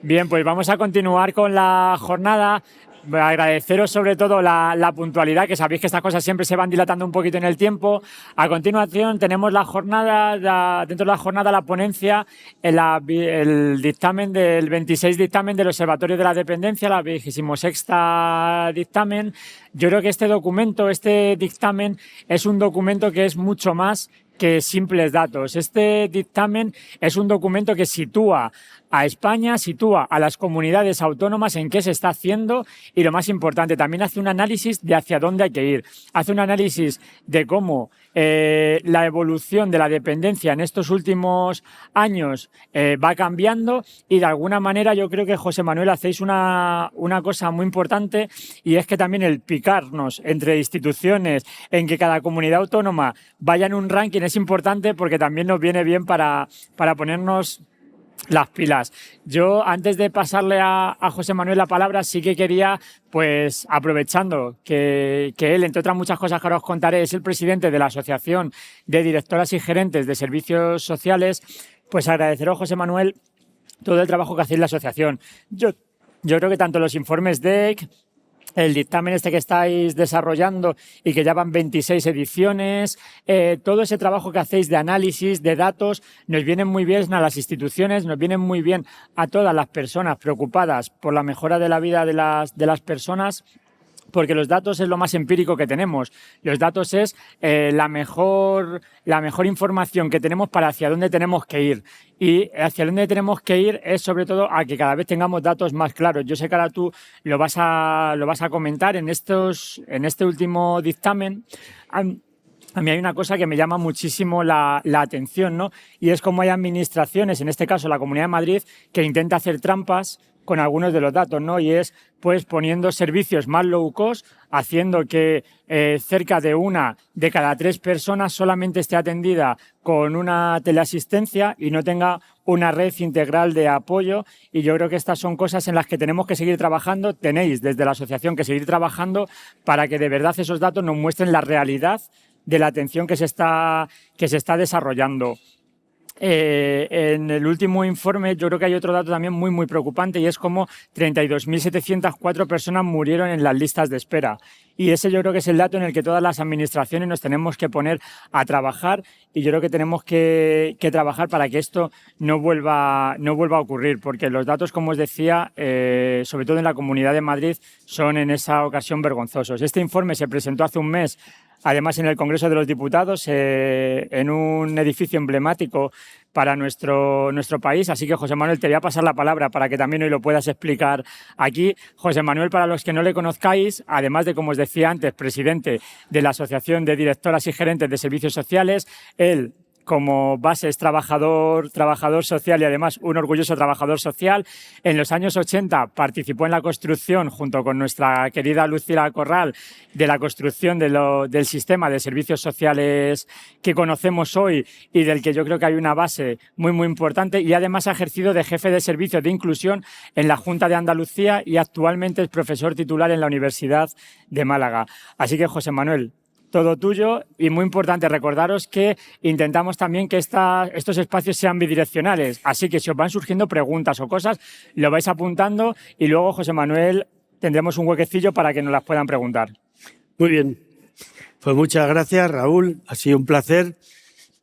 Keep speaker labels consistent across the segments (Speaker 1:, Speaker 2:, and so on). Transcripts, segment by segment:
Speaker 1: Bien, pues vamos a continuar con la jornada. Agradeceros sobre todo la puntualidad, que sabéis que estas cosas siempre se van dilatando un poquito en el tiempo. A continuación tenemos la jornada, dentro de la jornada la ponencia, el dictamen del 26 dictamen del Observatorio de la Dependencia, la 26ª dictamen. Yo creo que este dictamen es un documento que es mucho más que simples datos. Este dictamen es un documento que sitúa a España, sitúa a las comunidades autónomas en qué se está haciendo y, lo más importante, también hace un análisis de hacia dónde hay que ir. Hace un análisis de cómo la evolución de la dependencia en estos últimos años va cambiando, y de alguna manera yo creo que, José Manuel, hacéis una cosa muy importante, y es que también el picarnos entre instituciones en que cada comunidad autónoma vaya en un ranking es importante, porque también nos viene bien para ponernos las pilas. Yo, antes de pasarle a José Manuel la palabra, sí que quería, pues aprovechando que él, entre otras muchas cosas que ahora os contaré, es el presidente de la Asociación de Directoras y Gerentes de Servicios Sociales, pues agradeceros, José Manuel, todo el trabajo que hacéis en la asociación. Yo creo que tanto los informes DEC, el dictamen este que estáis desarrollando y que ya van 26 ediciones, todo ese trabajo que hacéis de análisis, de datos, nos viene muy bien a las instituciones, nos viene muy bien a todas las personas preocupadas por la mejora de la vida de las personas, porque los datos es lo más empírico que tenemos. Los datos es la mejor información que tenemos para hacia dónde tenemos que ir. Y hacia dónde tenemos que ir es sobre todo a que cada vez tengamos datos más claros. Yo sé que ahora tú lo vas a comentar en este último dictamen. A mí hay una cosa que me llama muchísimo la atención, ¿no? Y es cómo hay administraciones, en este caso la Comunidad de Madrid, que intenta hacer trampas con algunos de los datos, ¿no? Y es, pues, poniendo servicios más low cost, haciendo que cerca de 1 de cada 3 personas solamente esté atendida con una teleasistencia y no tenga una red integral de apoyo. Y yo creo que estas son cosas en las que tenemos que seguir trabajando. Tenéis desde la asociación que seguir trabajando para que de verdad esos datos nos muestren la realidad de la atención que se está desarrollando. En el último informe yo creo que hay otro dato también muy, muy preocupante, y es como 32.704 personas murieron en las listas de espera. Y ese yo creo que es el dato en el que todas las administraciones nos tenemos que poner a trabajar, y yo creo que tenemos que trabajar para que esto no vuelva a ocurrir, porque los datos, como os decía, sobre todo en la Comunidad de Madrid, son en esa ocasión vergonzosos. Este informe se presentó hace un mes, además en el Congreso de los Diputados, en un edificio emblemático para nuestro país. Así que, José Manuel, te voy a pasar la palabra para que también hoy lo puedas explicar aquí. José Manuel, para los que no le conozcáis, además de, como os decía antes, presidente de la Asociación de Directoras y Gerentes de Servicios Sociales, él, como base, es trabajador social y además un orgulloso trabajador social. En los años 80 participó en la construcción, junto con nuestra querida Lucila Corral, de la construcción del sistema de servicios sociales que conocemos hoy y del que yo creo que hay una base muy, muy importante, y además ha ejercido de jefe de servicio de inclusión en la Junta de Andalucía y actualmente es profesor titular en la Universidad de Málaga. Así que, José Manuel, todo tuyo. Y muy importante recordaros que intentamos también que estos espacios sean bidireccionales, así que si os van surgiendo preguntas o cosas, lo vais apuntando y luego, José Manuel, tendremos un huequecillo para que nos las puedan preguntar.
Speaker 2: Muy bien, pues muchas gracias, Raúl, ha sido un placer.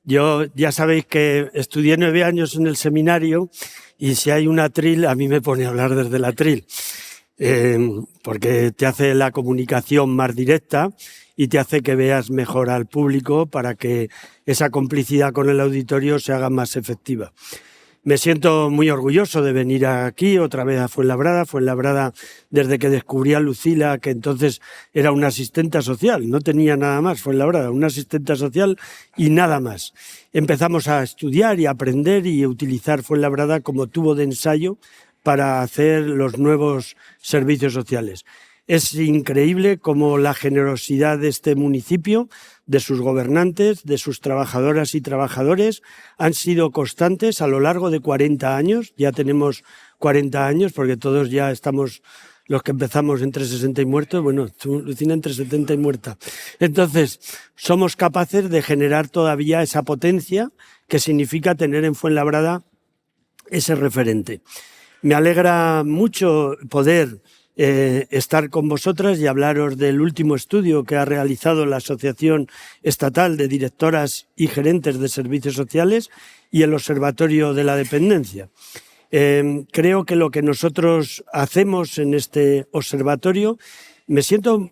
Speaker 2: Yo ya sabéis que estudié 9 años en el seminario, y si hay un atril, a mí me pone a hablar desde el atril, porque te hace la comunicación más directa y te hace que veas mejor al público para que esa complicidad con el auditorio se haga más efectiva. Me siento muy orgulloso de venir aquí otra vez a Fuenlabrada. Fuenlabrada, desde que descubrí a Lucila, que entonces era una asistenta social, no tenía nada más Fuenlabrada, una asistenta social y nada más. Empezamos a estudiar y a aprender y a utilizar Fuenlabrada como tubo de ensayo para hacer los nuevos servicios sociales. Es increíble cómo la generosidad de este municipio, de sus gobernantes, de sus trabajadoras y trabajadores, han sido constantes a lo largo de 40 años. Ya tenemos 40 años, porque todos ya estamos, los que empezamos entre 60 y muertos, bueno, tú, Lucina, entre 70 y muerta. Entonces, somos capaces de generar todavía esa potencia que significa tener en Fuenlabrada ese referente. Me alegra mucho poder estar con vosotras y hablaros del último estudio que ha realizado la Asociación Estatal de Directoras y Gerentes de Servicios Sociales y el Observatorio de la Dependencia. Creo que lo que nosotros hacemos en este observatorio, me siento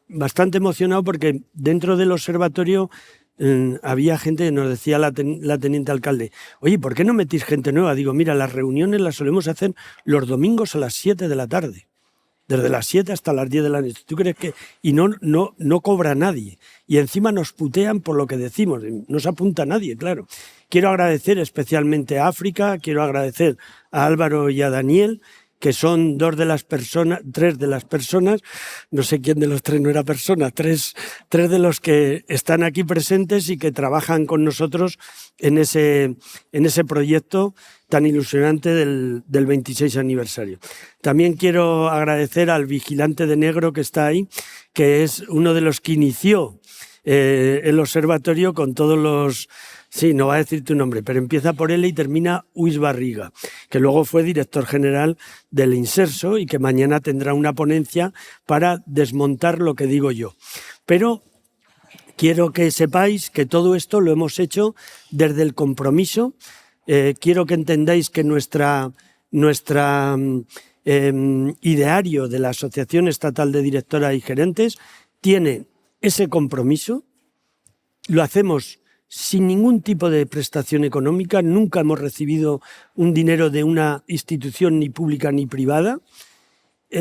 Speaker 2: bastante emocionado porque dentro del observatorio había gente que nos decía la teniente alcalde, oye, ¿por qué no metís gente nueva? Digo, mira, las reuniones las solemos hacer los domingos a las 7 de la tarde. Desde las 7 hasta las 10 de la noche. ¿Tú crees que...? Y no cobra nadie. Y encima nos putean por lo que decimos. No se apunta nadie, claro. Quiero agradecer especialmente a África, quiero agradecer a Álvaro y a Daniel, que son tres de las personas, no sé quién de los tres no era persona, tres de los que están aquí presentes y que trabajan con nosotros en ese proyecto tan ilusionante del 26 aniversario. También quiero agradecer al vigilante de negro que está ahí, que es uno de los que inició el observatorio con todos los... Sí, no va a decir tu nombre, pero empieza por L y termina Uis Barriga, que luego fue director general del Inserso y que mañana tendrá una ponencia para desmontar lo que digo yo. Pero quiero que sepáis que todo esto lo hemos hecho desde el compromiso. Quiero que entendáis que nuestra ideario de la Asociación Estatal de Directoras y Gerentes tiene ese compromiso. Lo hacemos sin ningún tipo de prestación económica, nunca hemos recibido un dinero de una institución ni pública ni privada.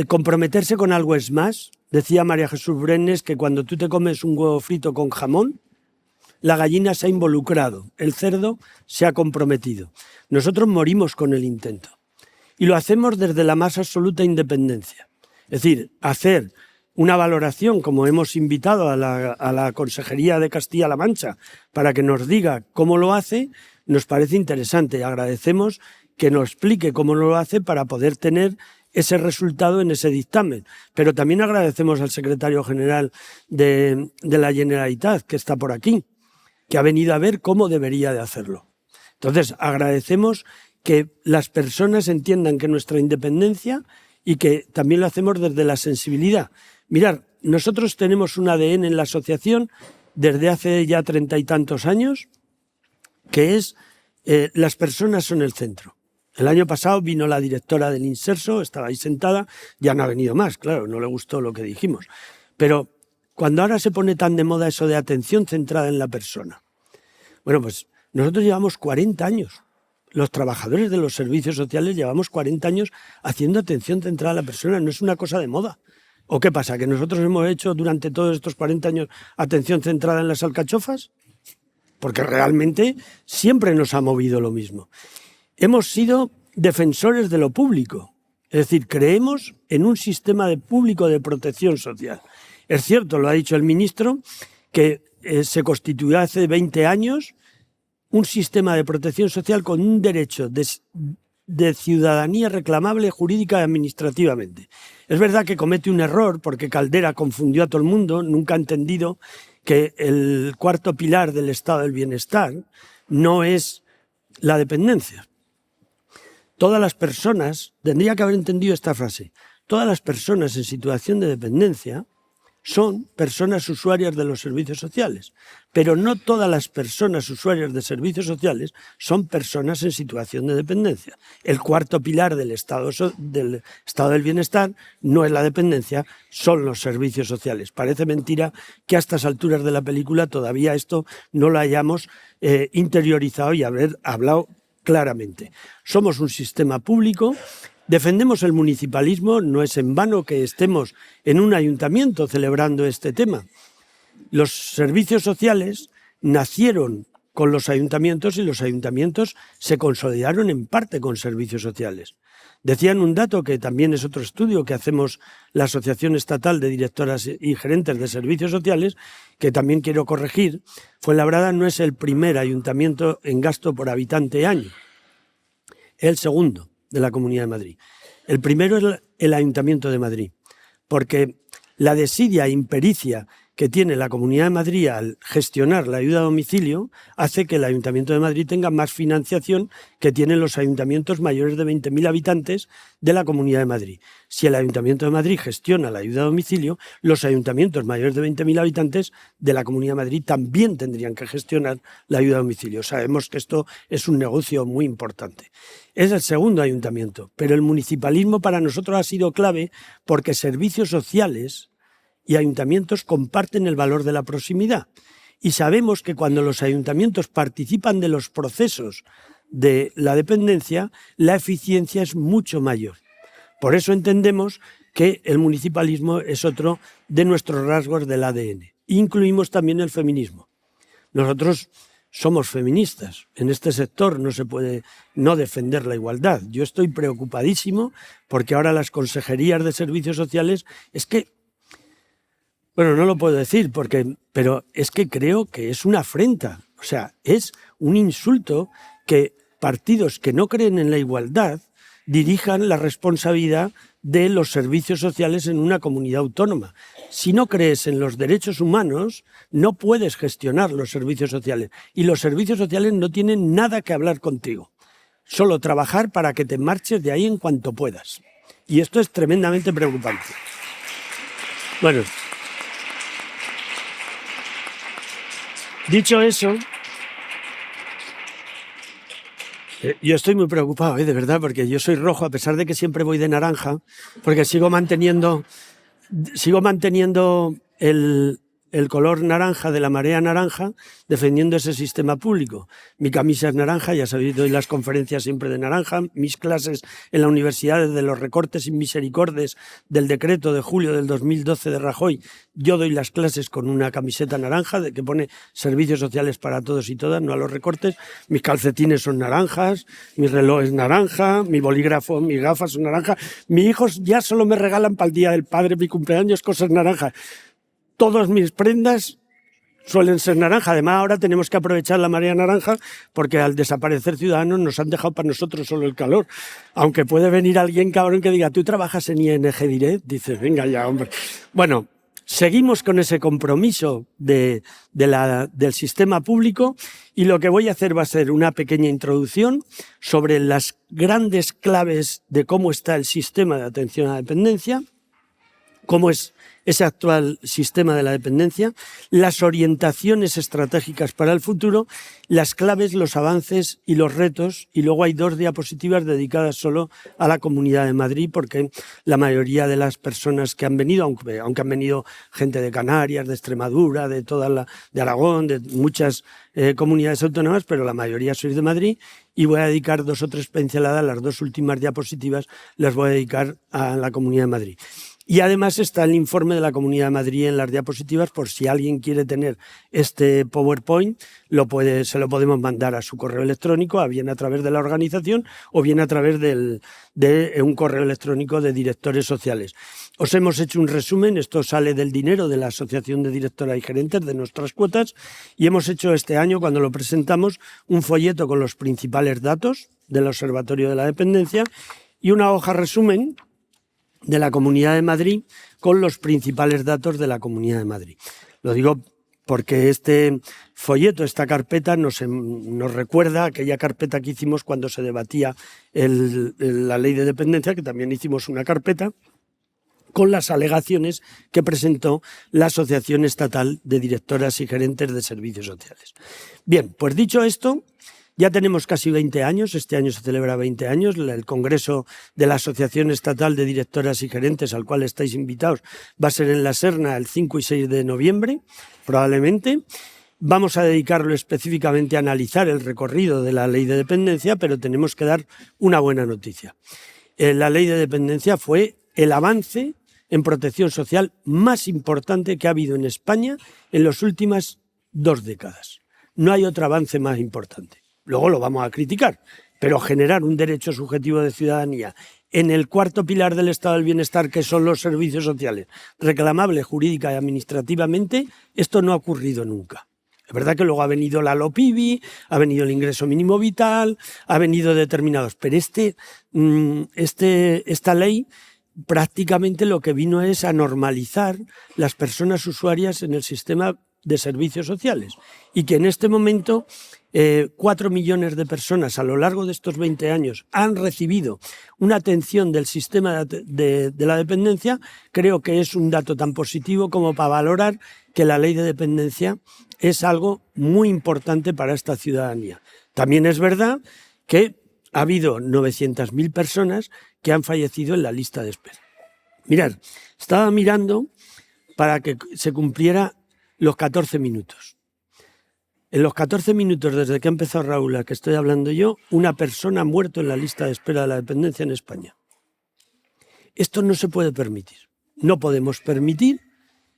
Speaker 2: Comprometerse con algo es más. Decía María Jesús Brenes que cuando tú te comes un huevo frito con jamón, la gallina se ha involucrado, el cerdo se ha comprometido. Nosotros morimos con el intento. Y lo hacemos desde la más absoluta independencia. Es decir, hacer una valoración, como hemos invitado a la Consejería de Castilla-La Mancha para que nos diga cómo lo hace, nos parece interesante. Agradecemos que nos explique cómo lo hace para poder tener ese resultado en ese dictamen. Pero también agradecemos al secretario general de la Generalitat, que está por aquí, que ha venido a ver cómo debería de hacerlo. Entonces, agradecemos que las personas entiendan que nuestra independencia y que también lo hacemos desde la sensibilidad. Mirad, nosotros tenemos un ADN en la asociación desde hace ya 30 y tantos años, que es las personas son el centro. El año pasado vino la directora del Inserso, estaba ahí sentada, ya no ha venido más, claro, no le gustó lo que dijimos. Pero cuando ahora se pone tan de moda eso de atención centrada en la persona, bueno, pues nosotros llevamos 40 años. Los trabajadores de los servicios sociales llevamos 40 años haciendo atención centrada a la persona, no es una cosa de moda. ¿O qué pasa? ¿Que nosotros hemos hecho durante todos estos 40 años atención centrada en las alcachofas? Porque realmente siempre nos ha movido lo mismo. Hemos sido defensores de lo público, es decir, creemos en un sistema público de protección social. Es cierto, lo ha dicho el ministro, que se constituyó hace 20 años un sistema de protección social con un derecho de ciudadanía reclamable jurídica y administrativamente. Es verdad que comete un error porque Caldera confundió a todo el mundo, nunca ha entendido que el cuarto pilar del estado del bienestar no es la dependencia. Todas las personas, tendría que haber entendido esta frase, todas las personas en situación de dependencia son personas usuarias de los servicios sociales, pero no todas las personas usuarias de servicios sociales son personas en situación de dependencia. El cuarto pilar del estado del bienestar no es la dependencia, son los servicios sociales. Parece mentira que a estas alturas de la película todavía esto no lo hayamos interiorizado y haber hablado claramente. Somos un sistema público. Defendemos el municipalismo, no es en vano que estemos en un ayuntamiento celebrando este tema. Los servicios sociales nacieron con los ayuntamientos y los ayuntamientos se consolidaron en parte con servicios sociales. Decían un dato que también es otro estudio que hacemos la Asociación Estatal de Directoras y Gerentes de Servicios Sociales, que también quiero corregir. Fuenlabrada no es el primer ayuntamiento en gasto por habitante año, el segundo de la Comunidad de Madrid. El primero es el Ayuntamiento de Madrid, porque la desidia e impericia que tiene la Comunidad de Madrid al gestionar la ayuda a domicilio hace que el Ayuntamiento de Madrid tenga más financiación que tienen los ayuntamientos mayores de 20.000 habitantes de la Comunidad de Madrid. Si el Ayuntamiento de Madrid gestiona la ayuda a domicilio, los ayuntamientos mayores de 20.000 habitantes de la Comunidad de Madrid también tendrían que gestionar la ayuda a domicilio. Sabemos que esto es un negocio muy importante. Es el segundo ayuntamiento, pero el municipalismo para nosotros ha sido clave porque servicios sociales y ayuntamientos comparten el valor de la proximidad. Y sabemos que cuando los ayuntamientos participan de los procesos de la dependencia, la eficiencia es mucho mayor. Por eso entendemos que el municipalismo es otro de nuestros rasgos del ADN. Incluimos también el feminismo. Nosotros somos feministas. En este sector no se puede no defender la igualdad. Yo estoy preocupadísimo porque ahora las consejerías de servicios sociales es que, bueno, no lo puedo decir, pero es que creo que es una afrenta. O sea, es un insulto que partidos que no creen en la igualdad dirijan la responsabilidad de los servicios sociales en una comunidad autónoma. Si no crees en los derechos humanos, no puedes gestionar los servicios sociales. Y los servicios sociales no tienen nada que hablar contigo. Solo trabajar para que te marches de ahí en cuanto puedas. Y esto es tremendamente preocupante. Bueno, dicho eso, yo estoy muy preocupado, de verdad, porque yo soy rojo, a pesar de que siempre voy de naranja, porque sigo manteniendo el color naranja de la marea naranja, defendiendo ese sistema público. Mi camisa es naranja, ya sabéis, doy las conferencias siempre de naranja, mis clases en la universidad de los recortes sin misericordias del decreto de julio del 2012 de Rajoy, yo doy las clases con una camiseta naranja que pone servicios sociales para todos y todas, no a los recortes. Mis calcetines son naranjas, mi reloj es naranja, mi bolígrafo, mis gafas son naranjas. Mis hijos ya solo me regalan para el Día del Padre, mi cumpleaños, cosas naranjas. Todas mis prendas suelen ser naranja. Además, ahora tenemos que aprovechar la marea naranja porque al desaparecer Ciudadanos nos han dejado para nosotros solo el calor. Aunque puede venir alguien cabrón que diga, ¿tú trabajas en ING Direct? Dices, venga ya, hombre. Bueno, seguimos con ese compromiso del sistema público y lo que voy a hacer va a ser una pequeña introducción sobre las grandes claves de cómo está el sistema de atención a la dependencia, cómo es ese actual sistema de la dependencia, las orientaciones estratégicas para el futuro, las claves, los avances y los retos, y luego hay 2 diapositivas dedicadas solo a la Comunidad de Madrid, porque la mayoría de las personas que han venido, aunque han venido gente de Canarias, de Extremadura, de Aragón, de muchas comunidades autónomas, pero la mayoría sois de Madrid, y voy a dedicar 2 o 3 pinceladas, las 2 últimas diapositivas las voy a dedicar a la Comunidad de Madrid. Y además está el informe de la Comunidad de Madrid en las diapositivas, por si alguien quiere tener este PowerPoint, se lo podemos mandar a su correo electrónico, bien a través de la organización o bien a través de un correo electrónico de directores sociales. Os hemos hecho un resumen, esto sale del dinero de la Asociación de Directoras y Gerentes, de nuestras cuotas, y hemos hecho este año, cuando lo presentamos, un folleto con los principales datos del Observatorio de la Dependencia y una hoja resumen de la Comunidad de Madrid con los principales datos de la Comunidad de Madrid. Lo digo porque este folleto, esta carpeta, nos recuerda a aquella carpeta que hicimos cuando se debatía la ley de dependencia, que también hicimos una carpeta con las alegaciones que presentó la Asociación Estatal de Directoras y Gerentes de Servicios Sociales. Bien, pues dicho esto, ya tenemos casi 20 años, este año se celebra 20 años, el Congreso de la Asociación Estatal de Directoras y Gerentes, al cual estáis invitados, va a ser en La Serna el 5 y 6 de noviembre, probablemente. Vamos a dedicarlo específicamente a analizar el recorrido de la ley de dependencia, pero tenemos que dar una buena noticia. La ley de dependencia fue el avance en protección social más importante que ha habido en España en las últimas 2 décadas. No hay otro avance más importante. Luego lo vamos a criticar, pero generar un derecho subjetivo de ciudadanía en el 4º pilar del Estado del Bienestar, que son los servicios sociales, reclamable jurídica y administrativamente, esto no ha ocurrido nunca. Es verdad que luego ha venido la LOPIBI, ha venido el ingreso mínimo vital, ha venido determinados, pero esta ley prácticamente lo que vino es a normalizar las personas usuarias en el sistema de servicios sociales y que en este momento 4 millones de personas a lo largo de estos 20 años han recibido una atención del sistema de la dependencia. Creo que es un dato tan positivo como para valorar que la ley de dependencia es algo muy importante para esta ciudadanía. También es verdad que ha habido 900.000 personas que han fallecido en la lista de espera. Mirad, estaba mirando para que se cumpliera los 14 minutos. En los 14 minutos desde que ha empezado Raúl a que estoy hablando yo, una persona ha muerto en la lista de espera de la dependencia en España. Esto no se puede permitir. No podemos permitir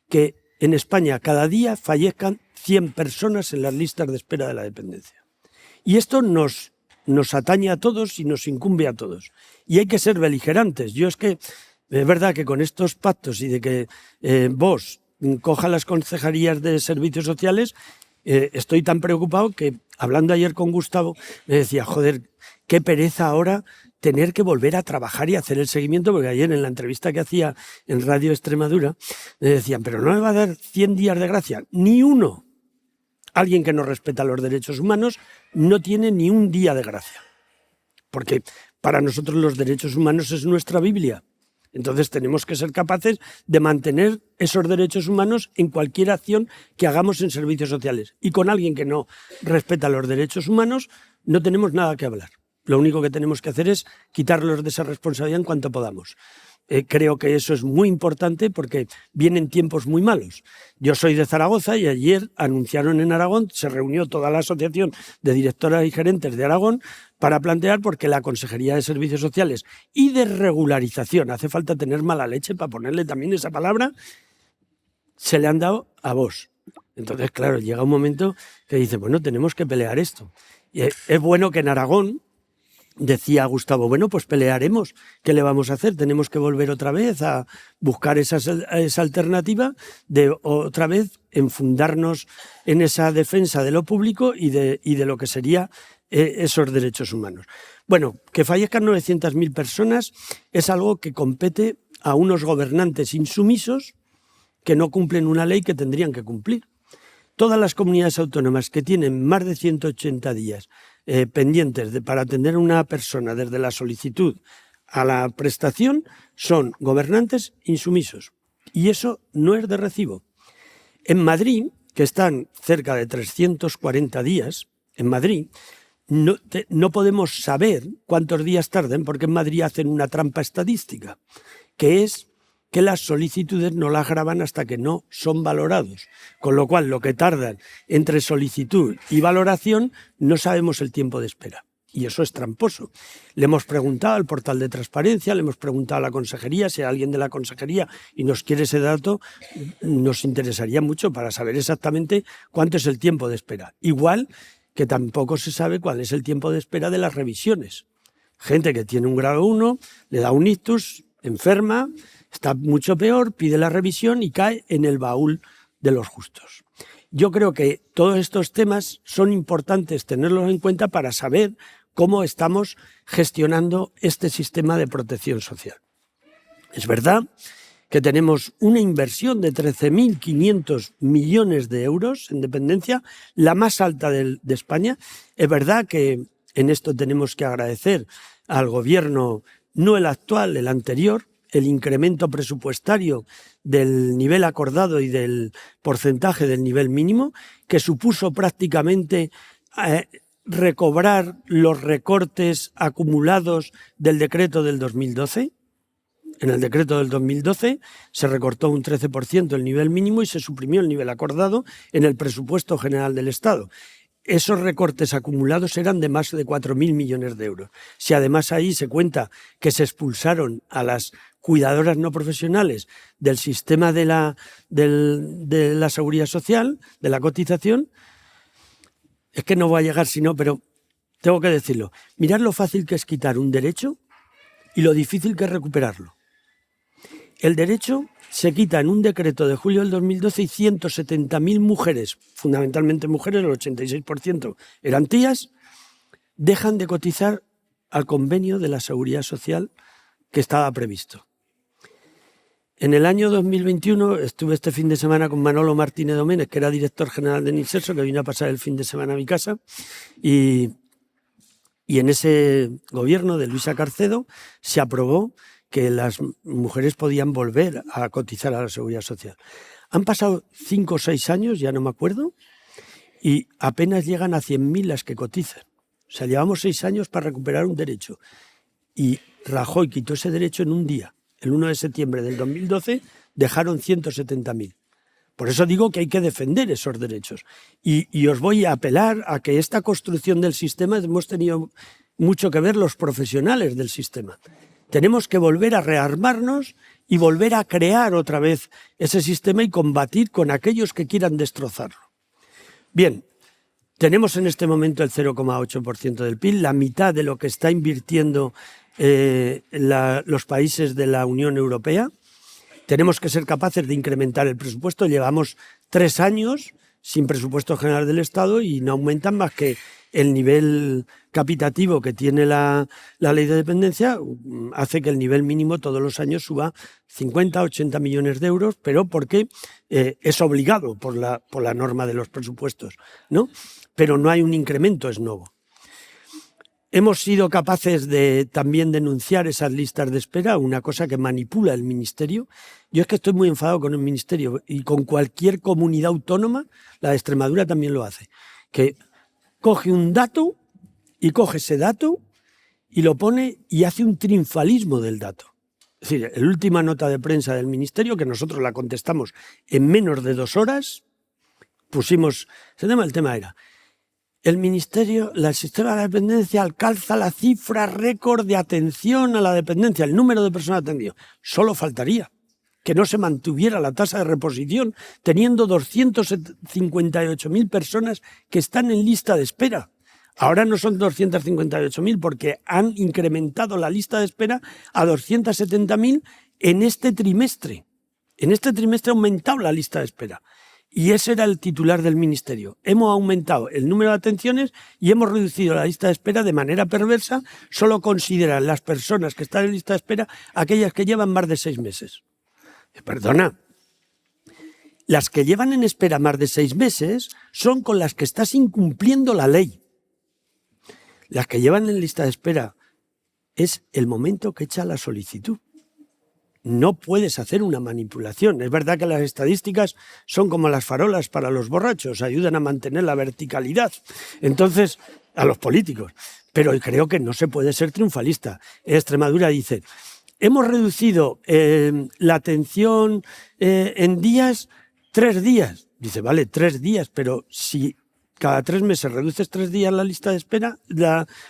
Speaker 2: que en España cada día fallezcan 100 personas en las listas de espera de la dependencia. Y esto nos atañe a todos y nos incumbe a todos. Y hay que ser beligerantes. Yo es que, es verdad que con estos pactos y de que vos coja las consejerías de servicios sociales, estoy tan preocupado que, hablando ayer con Gustavo, me decía, joder, qué pereza ahora tener que volver a trabajar y hacer el seguimiento, porque ayer en la entrevista que hacía en Radio Extremadura, me decían, pero no me va a dar 100 días de gracia, ni uno. Alguien que no respeta los derechos humanos no tiene ni un día de gracia, porque para nosotros los derechos humanos es nuestra Biblia. Entonces tenemos que ser capaces de mantener esos derechos humanos en cualquier acción que hagamos en servicios sociales. Y con alguien que no respeta los derechos humanos no tenemos nada que hablar. Lo único que tenemos que hacer es quitarlos de esa responsabilidad en cuanto podamos. Creo que eso es muy importante porque vienen tiempos muy malos. Yo soy de Zaragoza y ayer anunciaron en Aragón, se reunió toda la asociación de directoras y gerentes de Aragón para plantear, porque la Consejería de Servicios Sociales y de Regularización, hace falta tener mala leche para ponerle también esa palabra, se le han dado a vos. Entonces, claro, llega un momento que dice, bueno, tenemos que pelear esto. Y es bueno que en Aragón, decía Gustavo, bueno, pues pelearemos. ¿Qué le vamos a hacer? Tenemos que volver otra vez a buscar esa alternativa de otra vez enfundarnos en esa defensa de lo público y de lo que sería esos derechos humanos. Bueno, que fallezcan 900.000 personas es algo que compete a unos gobernantes insumisos que no cumplen una ley que tendrían que cumplir. Todas las comunidades autónomas que tienen más de 180 días pendientes para atender a una persona desde la solicitud a la prestación son gobernantes insumisos. Y eso no es de recibo. En Madrid, que están cerca de 340 días, en Madrid no podemos saber cuántos días tarden porque en Madrid hacen una trampa estadística, que es que las solicitudes no las graban hasta que no son valorados. Con lo cual, lo que tardan entre solicitud y valoración, no sabemos el tiempo de espera. Y eso es tramposo. Le hemos preguntado al portal de transparencia, le hemos preguntado a la consejería, si hay alguien de la consejería y nos quiere ese dato, nos interesaría mucho para saber exactamente cuánto es el tiempo de espera. Igual que tampoco se sabe cuál es el tiempo de espera de las revisiones. Gente que tiene un grado 1, le da un ictus, enferma, está mucho peor, pide la revisión y cae en el baúl de los justos. Yo creo que todos estos temas son importantes tenerlos en cuenta para saber cómo estamos gestionando este sistema de protección social. Es verdad que tenemos una inversión de 13.500 millones de euros en dependencia, la más alta de España. Es verdad que en esto tenemos que agradecer al gobierno, no el actual, el anterior, el incremento presupuestario del nivel acordado y del porcentaje del nivel mínimo, que supuso prácticamente recobrar los recortes acumulados del decreto del 2012. En el decreto del 2012 se recortó un 13% el nivel mínimo y se suprimió el nivel acordado en el presupuesto general del Estado. Esos recortes acumulados eran de más de 4.000 millones de euros. Si además ahí se cuenta que se expulsaron a las cuidadoras no profesionales del sistema de la seguridad social, de la cotización, es que no voy a llegar si no, pero tengo que decirlo. Mirad lo fácil que es quitar un derecho y lo difícil que es recuperarlo. El derecho se quita en un decreto de julio del 2012 y 170.000 mujeres, fundamentalmente mujeres, el 86% eran tías, dejan de cotizar al convenio de la seguridad social que estaba previsto. En el año 2021 estuve este fin de semana con Manolo Martínez Domènech, que era director general de Ninserso, que vino a pasar el fin de semana a mi casa, y en ese gobierno de Luisa Carcedo se aprobó que las mujeres podían volver a cotizar a la Seguridad Social. Han pasado 5 o 6 años, ya no me acuerdo, y apenas llegan a 100.000 las que cotizan. O sea, llevamos 6 años para recuperar un derecho. Y Rajoy quitó ese derecho en un día. El 1 de septiembre del 2012 dejaron 170.000. Por eso digo que hay que defender esos derechos. Y os voy a apelar a que esta construcción del sistema hemos tenido mucho que ver los profesionales del sistema. Tenemos que volver a rearmarnos y volver a crear otra vez ese sistema y combatir con aquellos que quieran destrozarlo. Bien, tenemos en este momento el 0,8% del PIB, la mitad de lo que está invirtiendo los países de la Unión Europea. Tenemos que ser capaces de incrementar el presupuesto. Llevamos 3 años sin presupuesto general del Estado y no aumentan más que el nivel capitativo que tiene la ley de dependencia. Hace que el nivel mínimo todos los años suba 50, 80 millones de euros, pero porque es obligado por la norma de los presupuestos, ¿no? Pero no hay un incremento, es nuevo. Hemos sido capaces de también denunciar esas listas de espera, una cosa que manipula el Ministerio. Yo es que estoy muy enfadado con el Ministerio y con cualquier comunidad autónoma, la de Extremadura también lo hace, que coge un dato y coge ese dato y lo pone y hace un triunfalismo del dato. Es decir, la última nota de prensa del Ministerio, que nosotros la contestamos en menos de 2 horas, pusimos, el tema era: el Ministerio, el sistema de la dependencia alcanza la cifra récord de atención a la dependencia, el número de personas atendidas. Solo faltaría que no se mantuviera la tasa de reposición, teniendo 258.000 personas que están en lista de espera. Ahora no son 258.000 porque han incrementado la lista de espera a 270.000 en este trimestre. En este trimestre ha aumentado la lista de espera. Y ese era el titular del Ministerio. Hemos aumentado el número de atenciones y hemos reducido la lista de espera de manera perversa. Solo consideran las personas que están en lista de espera aquellas que llevan más de 6 meses. Perdona, las que llevan en espera más de 6 meses son con las que estás incumpliendo la ley. Las que llevan en lista de espera es el momento que echa la solicitud. No puedes hacer una manipulación. Es verdad que las estadísticas son como las farolas para los borrachos, ayudan a mantener la verticalidad. Entonces, a los políticos. Pero creo que no se puede ser triunfalista. Extremadura dice: hemos reducido la atención en días, 3 días. Dice, vale, 3 días, pero si cada 3 meses reduces 3 días la lista de espera,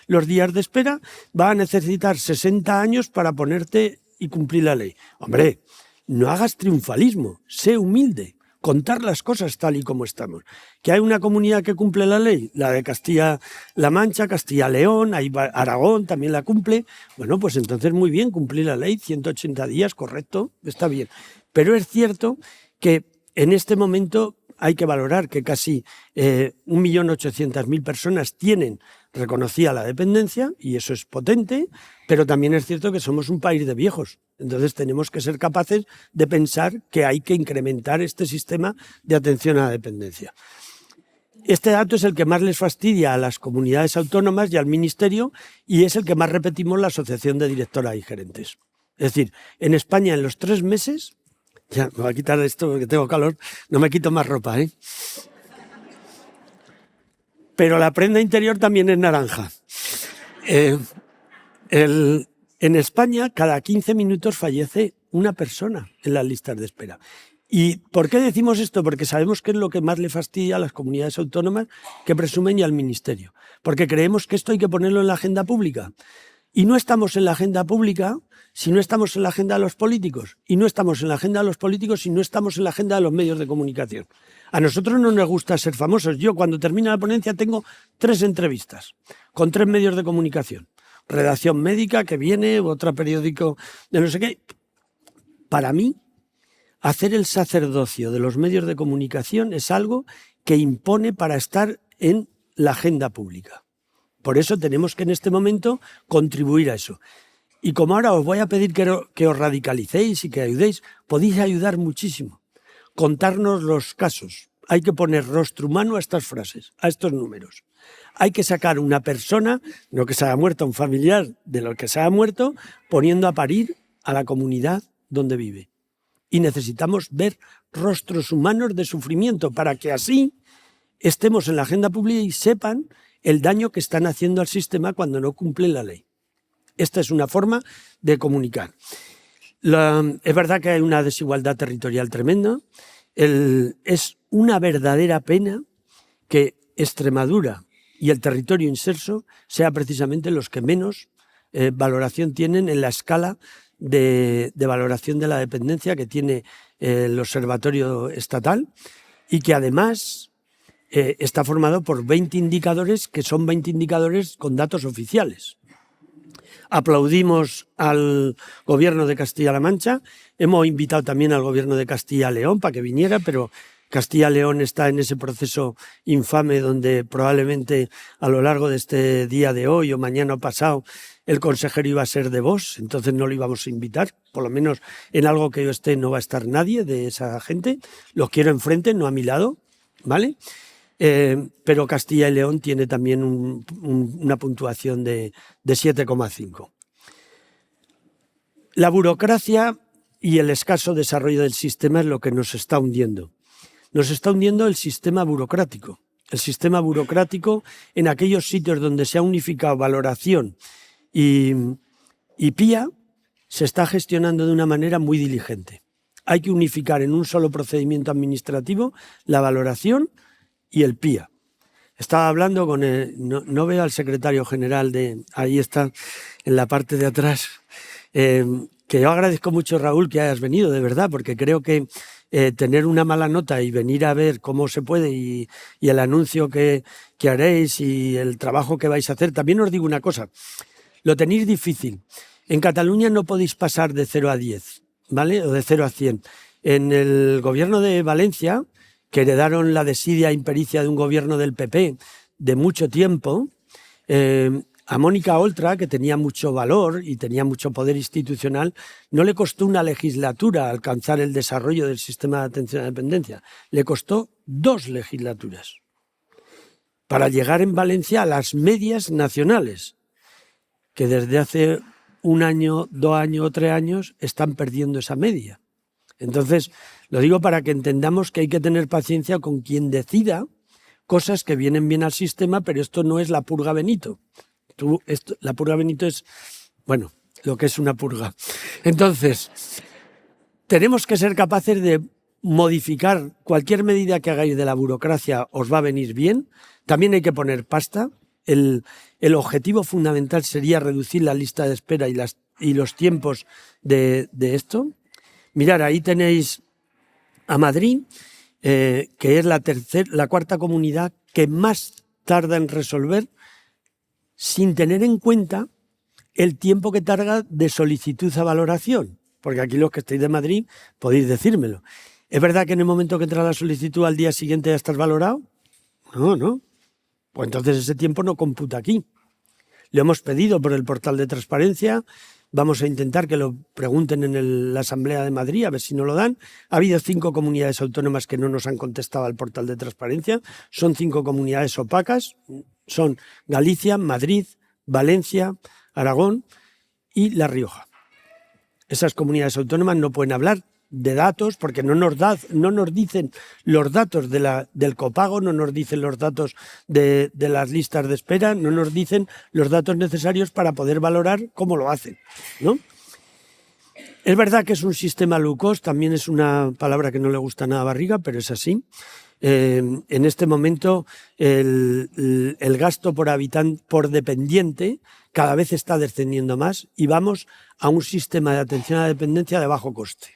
Speaker 2: los días de espera, va a necesitar 60 años para ponerte y cumplir la ley. Hombre, no hagas triunfalismo, sé humilde, contar las cosas tal y como estamos. ¿Que hay una comunidad que cumple la ley? La de Castilla-La Mancha, Castilla-León, Aragón también la cumple. Bueno, pues entonces muy bien, cumplir la ley, 180 días, correcto, está bien. Pero es cierto que en este momento hay que valorar que casi 1.800.000 personas tienen reconocida la dependencia, y eso es potente, pero también es cierto que somos un país de viejos. Entonces tenemos que ser capaces de pensar que hay que incrementar este sistema de atención a la dependencia. Este dato es el que más les fastidia a las comunidades autónomas y al Ministerio, y es el que más repetimos la Asociación de Directoras y Gerentes. Es decir, en España en los 3 meses, ya me voy a quitar esto porque tengo calor, no me quito más ropa, ¿eh? Pero la prenda interior también es naranja. En España, cada 15 minutos fallece una persona en las listas de espera. ¿Y por qué decimos esto? Porque sabemos que es lo que más le fastidia a las comunidades autónomas que presumen y al Ministerio. Porque creemos que esto hay que ponerlo en la agenda pública. Y no estamos en la agenda pública si no estamos en la agenda de los políticos. Y no estamos en la agenda de los políticos si no estamos en la agenda de los medios de comunicación. A nosotros no nos gusta ser famosos. Yo, cuando termina la ponencia, tengo 3 entrevistas con 3 medios de comunicación. Redacción Médica, que viene, otro periódico de no sé qué. Para mí, hacer el sacerdocio de los medios de comunicación es algo que impone para estar en la agenda pública. Por eso tenemos que en este momento contribuir a eso. Y como ahora os voy a pedir que os radicalicéis y que ayudéis, podéis ayudar muchísimo. Contarnos los casos. Hay que poner rostro humano a estas frases, a estos números. Hay que sacar una persona, no que se haya muerto, un familiar de lo que se haya muerto, poniendo a parir a la comunidad donde vive. Y necesitamos ver rostros humanos de sufrimiento para que así estemos en la agenda pública y sepan el daño que están haciendo al sistema cuando no cumplen la ley. Esta es una forma de comunicar. Es verdad que hay una desigualdad territorial tremenda. Es una verdadera pena que Extremadura y el territorio inserso sean precisamente los que menos valoración tienen en la escala de valoración de la dependencia que tiene el Observatorio Estatal, y que además está formado por 20 indicadores que son 20 indicadores con datos oficiales. Aplaudimos al gobierno de Castilla-La Mancha, hemos invitado también al gobierno de Castilla-León para que viniera, pero Castilla-León está en ese proceso infame donde probablemente a lo largo de este día de hoy o mañana pasado el consejero iba a ser de Vox, entonces no lo íbamos a invitar, por lo menos en algo que yo esté no va a estar nadie de esa gente, los quiero enfrente, no a mi lado, ¿vale? Pero Castilla y León tiene también una puntuación de 7,5. La burocracia y el escaso desarrollo del sistema es lo que nos está hundiendo. Nos está hundiendo el sistema burocrático. El sistema burocrático en aquellos sitios donde se ha unificado valoración y PIA se está gestionando de una manera muy diligente. Hay que unificar en un solo procedimiento administrativo la valoración y el PIA. Estaba hablando con no veo al secretario general ahí está, en la parte de atrás, que yo agradezco mucho, Raúl, que hayas venido, de verdad, porque creo que tener una mala nota y venir a ver cómo se puede y el anuncio que haréis y el trabajo que vais a hacer. También os digo una cosa, lo tenéis difícil. En Cataluña no podéis pasar de 0 a 10, ¿vale? O de 0 a 100. En el gobierno de Valencia, que heredaron la desidia e impericia de un gobierno del PP de mucho tiempo, a Mónica Oltra, que tenía mucho valor y tenía mucho poder institucional, no le costó una legislatura alcanzar el desarrollo del sistema de atención a la dependencia. Le costó 2 legislaturas para llegar en Valencia a las medias nacionales, que desde hace 1 año, 2 años o 3 años están perdiendo esa media. Entonces, lo digo para que entendamos que hay que tener paciencia con quien decida cosas que vienen bien al sistema, pero esto no es la purga Benito. La purga Benito es, bueno, lo que es una purga. Entonces, tenemos que ser capaces de modificar cualquier medida que hagáis de la burocracia, os va a venir bien. También hay que poner pasta. El objetivo fundamental sería reducir la lista de espera y los tiempos de esto. Mirad, ahí tenéis a Madrid, que es la cuarta comunidad que más tarda en resolver, sin tener en cuenta el tiempo que tarda de solicitud a valoración. Porque aquí los que estáis de Madrid podéis decírmelo. ¿Es verdad que en el momento que entra la solicitud al día siguiente ya estás valorado? No. Pues entonces ese tiempo no computa aquí. Lo hemos pedido por el portal de transparencia. Vamos a intentar que lo pregunten en la Asamblea de Madrid, a ver si nos lo dan. Ha habido 5 comunidades autónomas que no nos han contestado al portal de transparencia. Son 5 comunidades opacas. Son Galicia, Madrid, Valencia, Aragón y La Rioja. Esas comunidades autónomas no pueden hablar de datos porque no nos dicen los datos del copago, no nos dicen los datos de las listas de espera, no nos dicen los datos necesarios para poder valorar cómo lo hacen, ¿no? Es verdad que es un sistema low cost, también es una palabra que no le gusta nada a Barriga, pero es así. En este momento el gasto por habitante, por dependiente, cada vez está descendiendo más y vamos a un sistema de atención a la dependencia de bajo coste.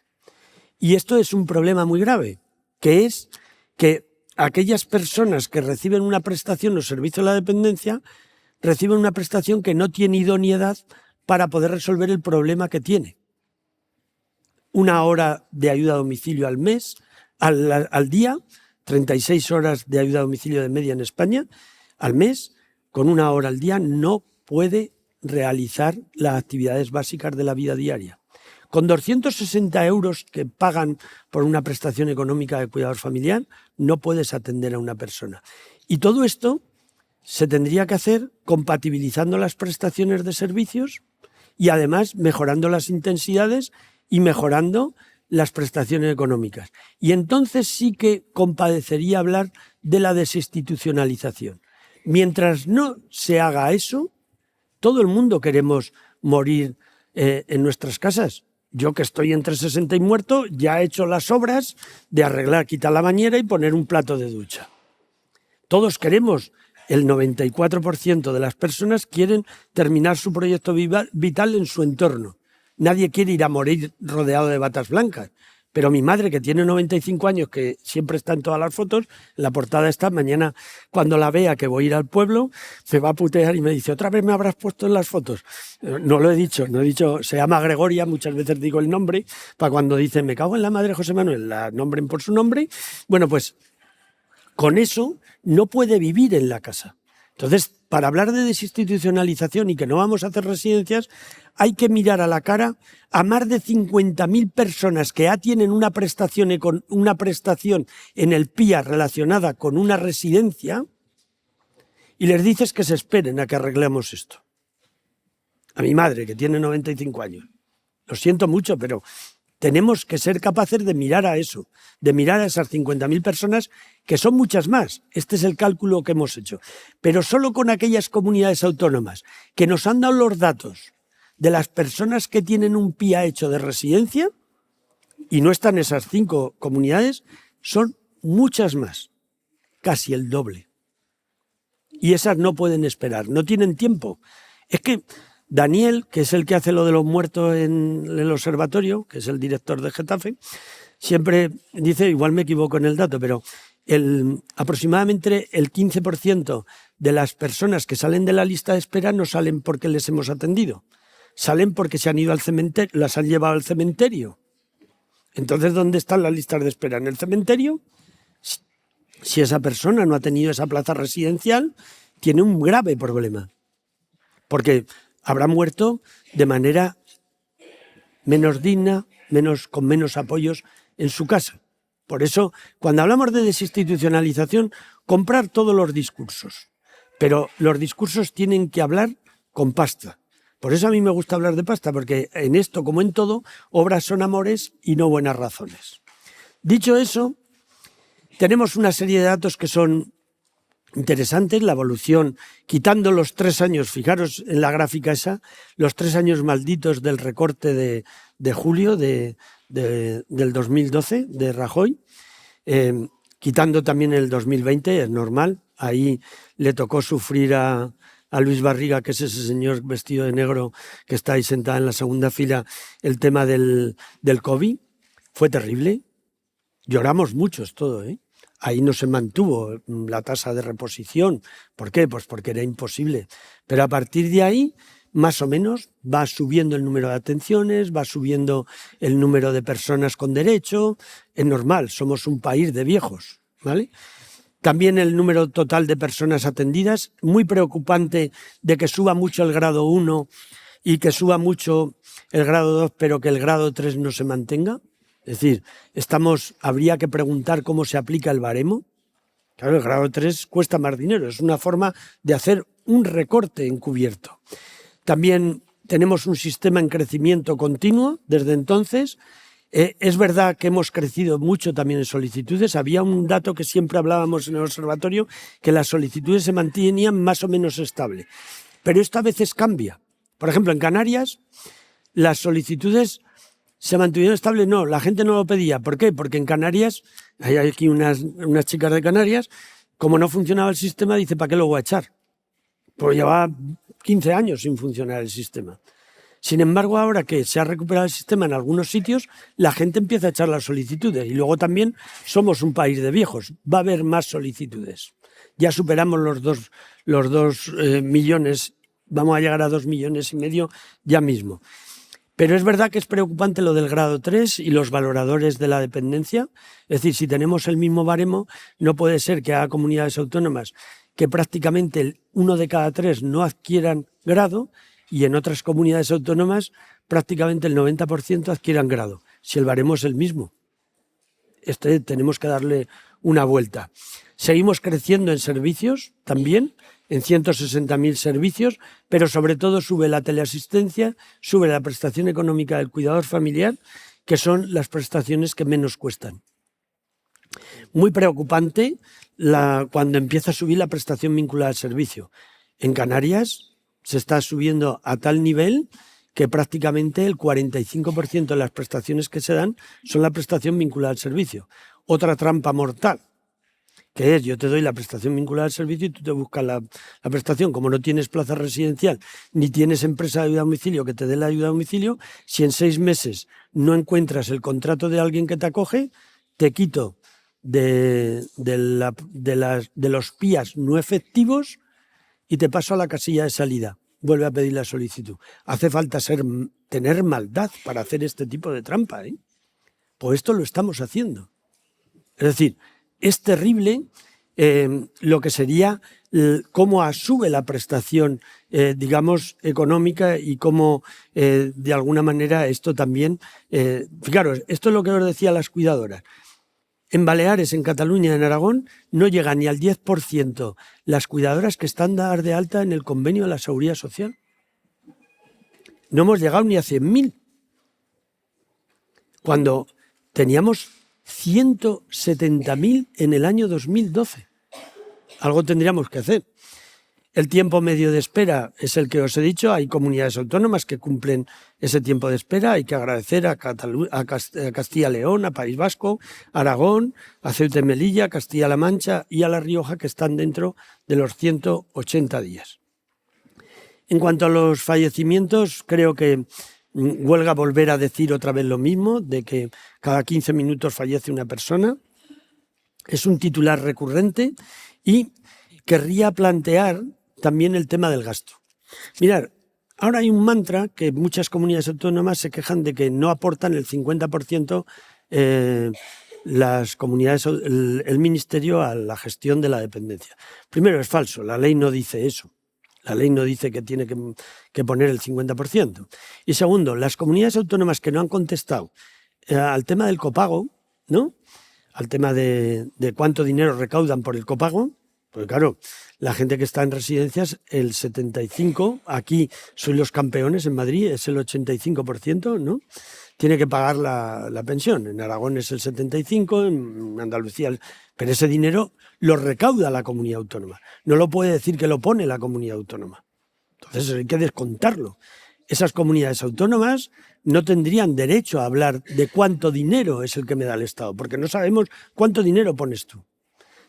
Speaker 2: Y esto es un problema muy grave, que es que aquellas personas que reciben una prestación o servicio de la dependencia reciben una prestación que no tiene idoneidad para poder resolver el problema que tiene. 1 hora de ayuda a domicilio al mes, al día, 36 horas de ayuda a domicilio de media en España, al mes, con 1 hora al día no puede realizar las actividades básicas de la vida diaria. Con 260 euros que pagan por una prestación económica de cuidador familiar, no puedes atender a una persona. Y todo esto se tendría que hacer compatibilizando las prestaciones de servicios y además mejorando las intensidades y mejorando las prestaciones económicas. Y entonces sí que compadecería hablar de la desinstitucionalización. Mientras no se haga eso, todo el mundo queremos morir en nuestras casas. Yo, que estoy entre 60 y muerto, ya he hecho las obras de arreglar, quitar la bañera y poner un plato de ducha. Todos queremos, el 94% de las personas quieren terminar su proyecto vital en su entorno. Nadie quiere ir a morir rodeado de batas blancas. Pero mi madre, que tiene 95 años, que siempre está en todas las fotos, en la portada está, mañana cuando la vea que voy a ir al pueblo, me va a putear y me dice, ¿otra vez me habrás puesto en las fotos? No lo he dicho, se llama Gregoria, muchas veces digo el nombre, para cuando dicen, me cago en la madre José Manuel, la nombren por su nombre. Bueno, pues con eso no puede vivir en la casa. Entonces, para hablar de desinstitucionalización y que no vamos a hacer residencias, hay que mirar a la cara a más de 50.000 personas que ya tienen una prestación en el PIA relacionada con una residencia y les dices que se esperen a que arreglemos esto. A mi madre, que tiene 95 años. Lo siento mucho, pero tenemos que ser capaces de mirar a eso, de mirar a esas 50.000 personas, que son muchas más. Este es el cálculo que hemos hecho. Pero solo con aquellas comunidades autónomas que nos han dado los datos de las personas que tienen un PIA hecho de residencia, y no están esas 5 comunidades, son muchas más, casi el doble. Y esas no pueden esperar, no tienen tiempo. Es que Daniel, que es el que hace lo de los muertos en el observatorio, que es el director de Getafe, siempre dice, igual me equivoco en el dato, pero aproximadamente el 15% de las personas que salen de la lista de espera no salen porque les hemos atendido, salen porque se han ido al cementerio, las han llevado al cementerio. Entonces, ¿dónde están las listas de espera? ¿En el cementerio? Si esa persona no ha tenido esa plaza residencial, tiene un grave problema, porque habrá muerto de manera menos digna, con menos apoyos en su casa. Por eso, cuando hablamos de desinstitucionalización, comprar todos los discursos. Pero los discursos tienen que hablar con pasta. Por eso a mí me gusta hablar de pasta, porque en esto, como en todo, obras son amores y no buenas razones. Dicho eso, tenemos una serie de datos que son interesantes, la evolución, quitando los 3 años, fijaros en la gráfica esa, los 3 años malditos del recorte de julio del 2012 de Rajoy, quitando también el 2020, es normal, ahí le tocó sufrir a Luis Barriga, que es ese señor vestido de negro que está ahí sentado en la segunda fila, el tema del COVID, fue terrible, lloramos muchos todo, Ahí no se mantuvo la tasa de reposición. ¿Por qué? Pues porque era imposible. Pero a partir de ahí, más o menos, va subiendo el número de atenciones, va subiendo el número de personas con derecho. Es normal, somos un país de viejos, ¿vale? También el número total de personas atendidas, muy preocupante de que suba mucho el grado 1 y que suba mucho el grado 2, pero que el grado 3 no se mantenga. Es decir, habría que preguntar cómo se aplica el baremo. Claro, el grado 3 cuesta más dinero, es una forma de hacer un recorte encubierto. También tenemos un sistema en crecimiento continuo desde entonces. Es verdad que hemos crecido mucho también en solicitudes. Había un dato que siempre hablábamos en el observatorio, que las solicitudes se mantenían más o menos estable. Pero esto a veces cambia. Por ejemplo, en Canarias, las solicitudes ¿se mantuvieron estables? No, la gente no lo pedía. ¿Por qué? Porque en Canarias, hay aquí unas chicas de Canarias, como no funcionaba el sistema, dice, ¿para qué lo voy a echar? Pues llevaba 15 años sin funcionar el sistema. Sin embargo, ahora que se ha recuperado el sistema en algunos sitios, la gente empieza a echar las solicitudes. Y luego también somos un país de viejos. Va a haber más solicitudes. Ya superamos los 2 millones, vamos a llegar a 2,5 millones ya mismo. Pero es verdad que es preocupante lo del grado 3 y los valoradores de la dependencia. Es decir, si tenemos el mismo baremo, no puede ser que haya comunidades autónomas que prácticamente 1 de cada 3 no adquieran grado y en otras comunidades autónomas prácticamente el 90% adquieran grado, si el baremo es el mismo. Tenemos que darle una vuelta. Seguimos creciendo en servicios también, en 160.000 servicios, pero sobre todo sube la teleasistencia, sube la prestación económica del cuidador familiar, que son las prestaciones que menos cuestan. Muy preocupante cuando empieza a subir la prestación vinculada al servicio. En Canarias se está subiendo a tal nivel que prácticamente el 45% de las prestaciones que se dan son la prestación vinculada al servicio. Otra trampa mortal, que es: yo te doy la prestación vinculada al servicio y tú te buscas la prestación. Como no tienes plaza residencial ni tienes empresa de ayuda a domicilio que te dé la ayuda a domicilio, si en 6 meses no encuentras el contrato de alguien que te acoge, te quito de los PIAs no efectivos y te paso a la casilla de salida. Vuelve a pedir la solicitud. Hace falta tener maldad para hacer este tipo de trampa, ¿eh? Pues esto lo estamos haciendo. Es decir, es terrible lo que sería cómo sube la prestación, digamos, económica, y cómo, de alguna manera, esto también... fijaros, esto es lo que os decía las cuidadoras. En Baleares, en Cataluña, en Aragón, no llegan ni al 10% las cuidadoras que están dadas de alta en el convenio de la Seguridad Social. No hemos llegado ni a 100.000. Cuando teníamos 170.000 en el año 2012. Algo tendríamos que hacer. El tiempo medio de espera es el que os he dicho. Hay comunidades autónomas que cumplen ese tiempo de espera. Hay que agradecer a Castilla y León, a País Vasco, Aragón, a Ceuta y Melilla, Castilla-La Mancha y a La Rioja, que están dentro de los 180 días. En cuanto a los fallecimientos, creo que huelga volver a decir otra vez lo mismo, de que cada 15 minutos fallece una persona. Es un titular recurrente, y querría plantear también el tema del gasto. Mirad, ahora hay un mantra que muchas comunidades autónomas se quejan de que no aportan el 50% las comunidades, el ministerio, a la gestión de la dependencia. Primero, es falso, la ley no dice eso. La ley no dice que tiene que poner el 50%. Y segundo, las comunidades autónomas que no han contestado al tema del copago, ¿no? Al tema de cuánto dinero recaudan por el copago, pues claro, la gente que está en residencias, el 75%, aquí son los campeones, en Madrid es el 85%, ¿no? Tiene que pagar la pensión. En Aragón es el 75%, en Andalucía... Pero ese dinero lo recauda la comunidad autónoma. No lo puede decir que lo pone la comunidad autónoma. Entonces hay que descontarlo. Esas comunidades autónomas no tendrían derecho a hablar de cuánto dinero es el que me da el Estado, porque no sabemos cuánto dinero pones tú.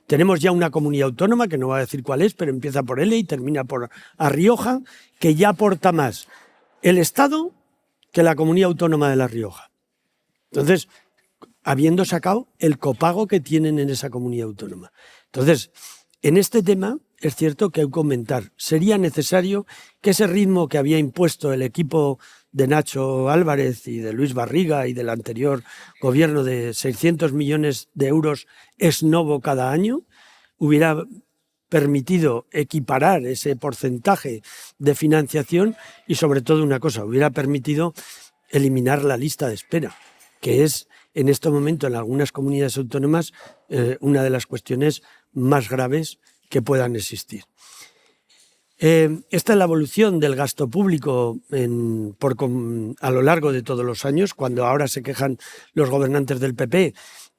Speaker 2: Tenemos ya una comunidad autónoma, que no voy a decir cuál es, pero empieza por L y termina por A Rioja, que ya aporta más el Estado que la comunidad autónoma de La Rioja. Entonces, habiendo sacado el copago que tienen en esa comunidad autónoma. Entonces, en este tema es cierto que hay que comentar. Sería necesario que ese ritmo que había impuesto el equipo de Nacho Álvarez y de Luis Barriga y del anterior gobierno de 600 millones de euros ex novo cada año hubiera permitido equiparar ese porcentaje de financiación y, sobre todo, una cosa, hubiera permitido eliminar la lista de espera, que es en este momento en algunas comunidades autónomas una de las cuestiones más graves que puedan existir. Esta es la evolución del gasto público a lo largo de todos los años, cuando ahora se quejan los gobernantes del PP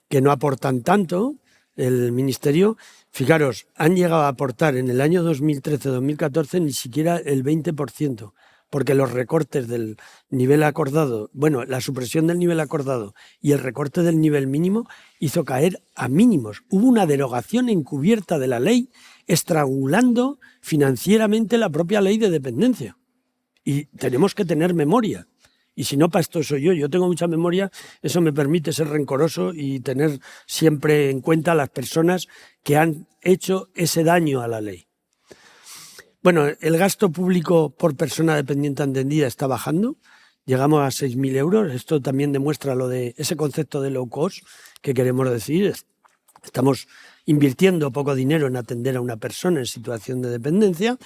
Speaker 2: que no aportan tanto el ministerio. Fijaros, han llegado a aportar en el año 2013-2014 ni siquiera el 20%, porque los recortes del nivel acordado, bueno, la supresión del nivel acordado y el recorte del nivel mínimo hizo caer a mínimos. Hubo una derogación encubierta de la ley, estrangulando financieramente la propia ley de dependencia. Y tenemos que tener memoria. Y si no, para esto soy yo tengo mucha memoria, eso me permite ser rencoroso y tener siempre en cuenta a las personas que han hecho ese daño a la ley. Bueno, el gasto público por persona dependiente atendida está bajando, llegamos a 6.000 euros, esto también demuestra lo de ese concepto de low cost que queremos decir. Estamos invirtiendo poco dinero en atender a una persona en situación de dependencia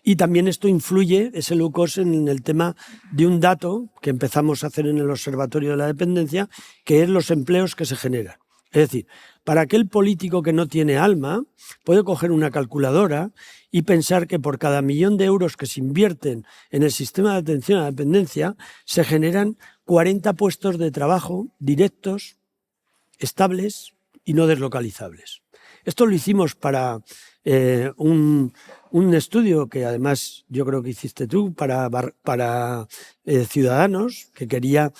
Speaker 2: Y también esto influye, ese low cost, en el tema de un dato que empezamos a hacer en el Observatorio de la Dependencia, que es los empleos que se generan. Es decir, para aquel político que no tiene alma, puede coger una calculadora y pensar que por cada 1.000.000 de euros que se invierten en el sistema de atención a la dependencia, se generan 40 puestos de trabajo directos, estables y no deslocalizables. Esto lo hicimos para un estudio que además yo creo que hiciste tú para Ciudadanos, que quería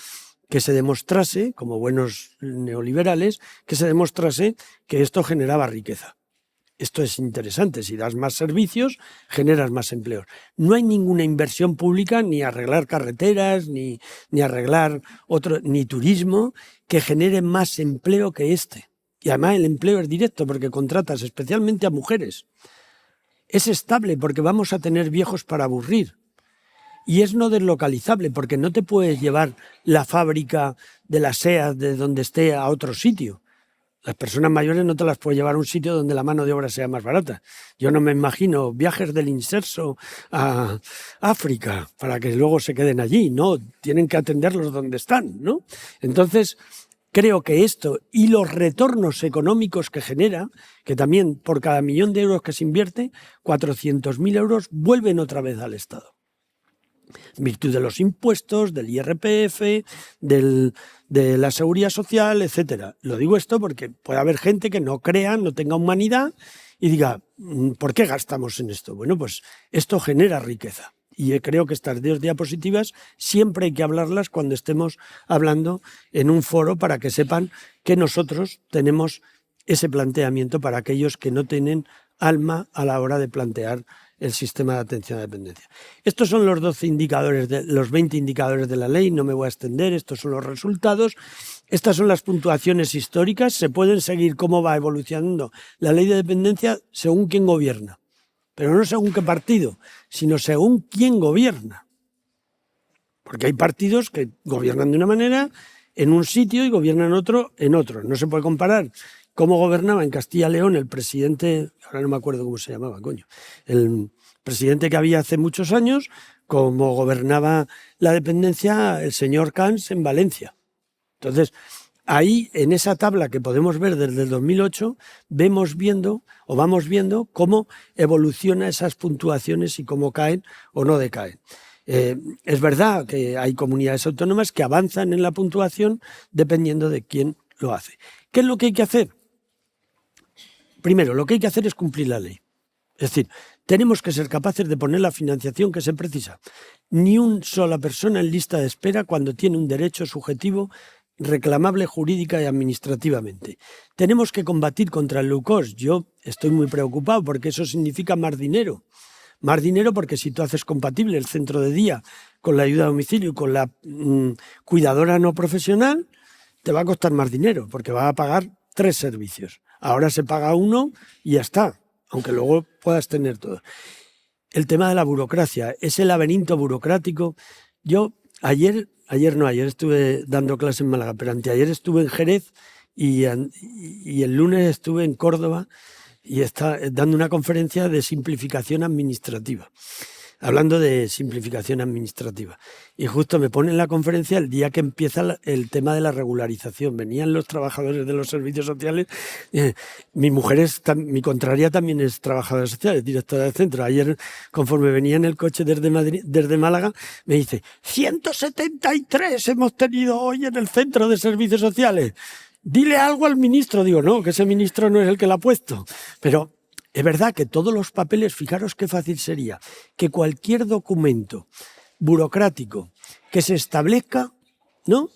Speaker 2: que se demostrase, como buenos neoliberales, que se demostrase que esto generaba riqueza. Esto es interesante, si das más servicios, generas más empleos. No hay ninguna inversión pública, ni arreglar carreteras, ni arreglar ni turismo, que genere más empleo que este. Y además el empleo es directo porque contratas especialmente a mujeres. Es estable porque vamos a tener viejos para aburrir. Y es no deslocalizable porque no te puedes llevar la fábrica de la SEAT de donde esté a otro sitio. Las personas mayores no te las puedes llevar a un sitio donde la mano de obra sea más barata. Yo no me imagino viajes del Inserso a África para que luego se queden allí. No, tienen que atenderlos donde están, ¿no? Entonces, creo que esto y los retornos económicos que genera, que también por cada 1.000.000 de euros que se invierte, 400.000 euros vuelven otra vez al Estado. En virtud de los impuestos, del IRPF, de la seguridad social, etcétera. Lo digo esto porque puede haber gente que no crea, no tenga humanidad y diga, ¿por qué gastamos en esto? Bueno, pues esto genera riqueza. Y creo que estas 2 diapositivas siempre hay que hablarlas cuando estemos hablando en un foro para que sepan que nosotros tenemos ese planteamiento para aquellos que no tienen alma a la hora de plantear el sistema de atención a la dependencia. Estos son los 12 indicadores, los 20 indicadores de la ley, no me voy a extender, estos son los resultados. Estas son las puntuaciones históricas, se pueden seguir cómo va evolucionando la ley de dependencia según quién gobierna, pero no según qué partido, sino según quién gobierna. Porque hay partidos que gobiernan de una manera en un sitio y gobiernan otro en otro. No se puede comparar cómo gobernaba en Castilla y León el presidente, ahora no me acuerdo cómo se llamaba, el presidente que había hace muchos años, como gobernaba la dependencia el señor Camps en Valencia. Entonces, ahí en esa tabla que podemos ver desde el 2008, vamos viendo cómo evolucionan esas puntuaciones y cómo caen o no decaen. Es verdad que hay comunidades autónomas que avanzan en la puntuación dependiendo de quién lo hace. ¿Qué es lo que hay que hacer? Primero, lo que hay que hacer es cumplir la ley. Es decir, tenemos que ser capaces de poner la financiación que se precisa. Ni una sola persona en lista de espera cuando tiene un derecho subjetivo reclamable jurídica y administrativamente. Tenemos que combatir contra el low cost. Yo estoy muy preocupado porque eso significa más dinero. Más dinero porque si tú haces compatible el centro de día con la ayuda a domicilio y con la cuidadora no profesional, te va a costar más dinero porque vas a pagar 3 servicios. Ahora se paga uno y ya está, aunque luego puedas tener todo. El tema de la burocracia, ese laberinto burocrático. Yo ayer estuve dando clase en Málaga, pero anteayer estuve en Jerez y el lunes estuve en Córdoba y está dando una conferencia de simplificación administrativa. Hablando de simplificación administrativa. Y justo me ponen la conferencia el día que empieza el tema de la regularización. Venían los trabajadores de los servicios sociales. Mi contraria también es trabajadora social, es directora del centro. Ayer, conforme venía en el coche desde Málaga, me dice, 173 hemos tenido hoy en el centro de servicios sociales. Dile algo al ministro. Digo, no, que ese ministro no es el que la ha puesto. Pero es verdad que todos los papeles, fijaros qué fácil sería, que cualquier documento burocrático que se establezca, ¿no?,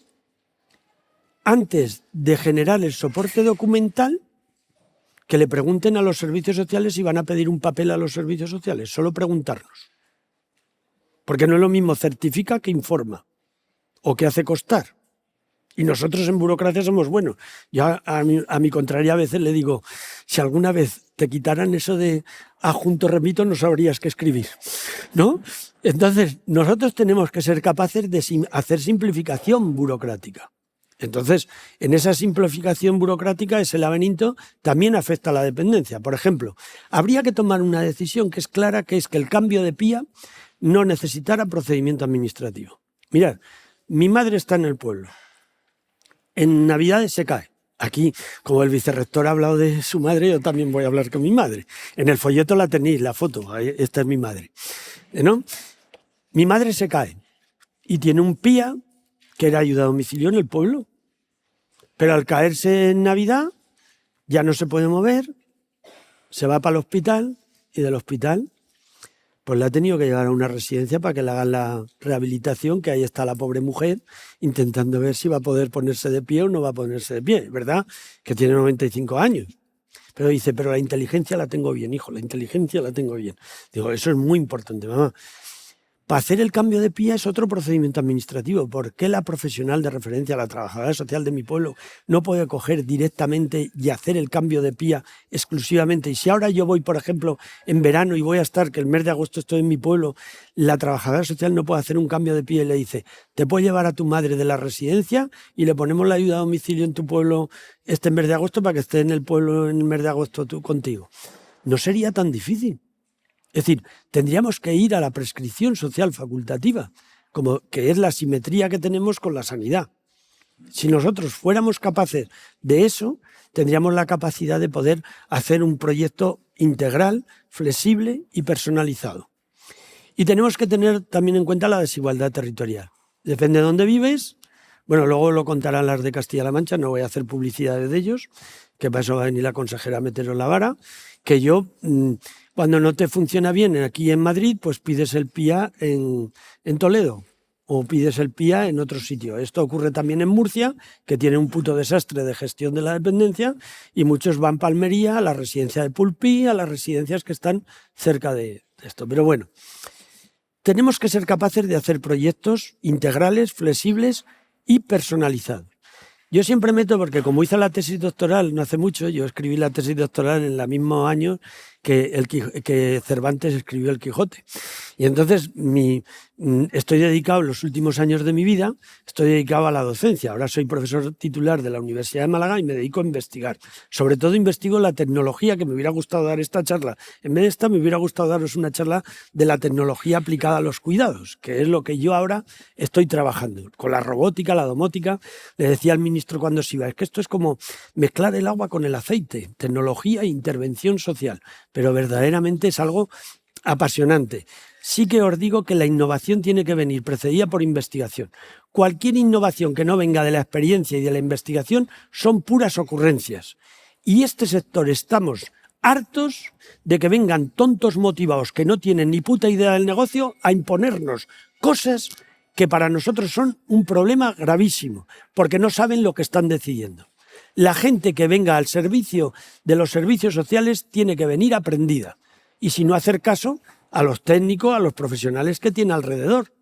Speaker 2: antes de generar el soporte documental, que le pregunten a los servicios sociales si van a pedir un papel a los servicios sociales, solo preguntarnos. Porque no es lo mismo certifica que informa o que hace constar. Y nosotros en burocracia somos buenos. Yo a mi contraria a veces le digo, si alguna vez te quitaran eso de adjunto remito, no sabrías qué escribir, ¿no? Entonces, nosotros tenemos que ser capaces de hacer simplificación burocrática. Entonces, en esa simplificación burocrática, ese laberinto también afecta a la dependencia. Por ejemplo, habría que tomar una decisión que es clara, que es que el cambio de PIA no necesitara procedimiento administrativo. Mirad, mi madre está en el pueblo. En Navidades se cae. Aquí, como el vicerrector ha hablado de su madre, yo también voy a hablar con mi madre. En el folleto la tenéis, la foto. Esta es mi madre, ¿no? Mi madre se cae y tiene un PIA que era ayuda a domicilio en el pueblo. Pero al caerse en Navidad ya no se puede mover, se va para el hospital y del hospital pues la ha tenido que llevar a una residencia para que le hagan la rehabilitación, que ahí está la pobre mujer intentando ver si va a poder ponerse de pie o no va a ponerse de pie, ¿verdad? Que tiene 95 años. Pero dice, pero la inteligencia la tengo bien, hijo, la inteligencia la tengo bien. Digo, eso es muy importante, mamá. Para hacer el cambio de PIA es otro procedimiento administrativo. ¿Por qué la profesional de referencia, la trabajadora social de mi pueblo, no puede coger directamente y hacer el cambio de PIA exclusivamente? Y si ahora yo voy, por ejemplo, en verano y voy a estar, que el mes de agosto estoy en mi pueblo, la trabajadora social no puede hacer un cambio de PIA y le dice, te puedes llevar a tu madre de la residencia y le ponemos la ayuda a domicilio en tu pueblo este mes de agosto para que esté en el pueblo en el mes de agosto contigo. No sería tan difícil. Es decir, tendríamos que ir a la prescripción social facultativa, como que es la simetría que tenemos con la sanidad. Si nosotros fuéramos capaces de eso, tendríamos la capacidad de poder hacer un proyecto integral, flexible y personalizado. Y tenemos que tener también en cuenta la desigualdad territorial. Depende de dónde vives. Bueno, luego lo contarán las de Castilla-La Mancha, no voy a hacer publicidad de ellos, que para eso va a venir la consejera a meteros la vara, que yo, cuando no te funciona bien aquí en Madrid, pues pides el PIA en Toledo o pides el PIA en otro sitio. Esto ocurre también en Murcia, que tiene un puto desastre de gestión de la dependencia, y muchos van a Almería, a la residencia de Pulpí, a las residencias que están cerca de esto. Pero bueno, tenemos que ser capaces de hacer proyectos integrales, flexibles y personalizados. Yo siempre meto, porque como hice la tesis doctoral no hace mucho, yo escribí la tesis doctoral en el mismo año que Cervantes escribió el Quijote. Y entonces estoy dedicado, en los últimos años de mi vida, estoy dedicado a la docencia. Ahora soy profesor titular de la Universidad de Málaga y me dedico a investigar. Sobre todo investigo la tecnología, que me hubiera gustado dar esta charla. En vez de esta, me hubiera gustado daros una charla de la tecnología aplicada a los cuidados, que es lo que yo ahora estoy trabajando. Con la robótica, la domótica. Le decía al ministro cuando se iba, es que esto es como mezclar el agua con el aceite, tecnología e intervención social. Pero verdaderamente es algo apasionante. Sí que os digo que la innovación tiene que venir precedida por investigación. Cualquier innovación que no venga de la experiencia y de la investigación son puras ocurrencias. Y este sector estamos hartos de que vengan tontos motivados que no tienen ni puta idea del negocio a imponernos cosas que para nosotros son un problema gravísimo, porque no saben lo que están decidiendo. La gente que venga al servicio de los servicios sociales tiene que venir aprendida. Y si no, hacer caso a los técnicos, a los profesionales que tiene alrededor.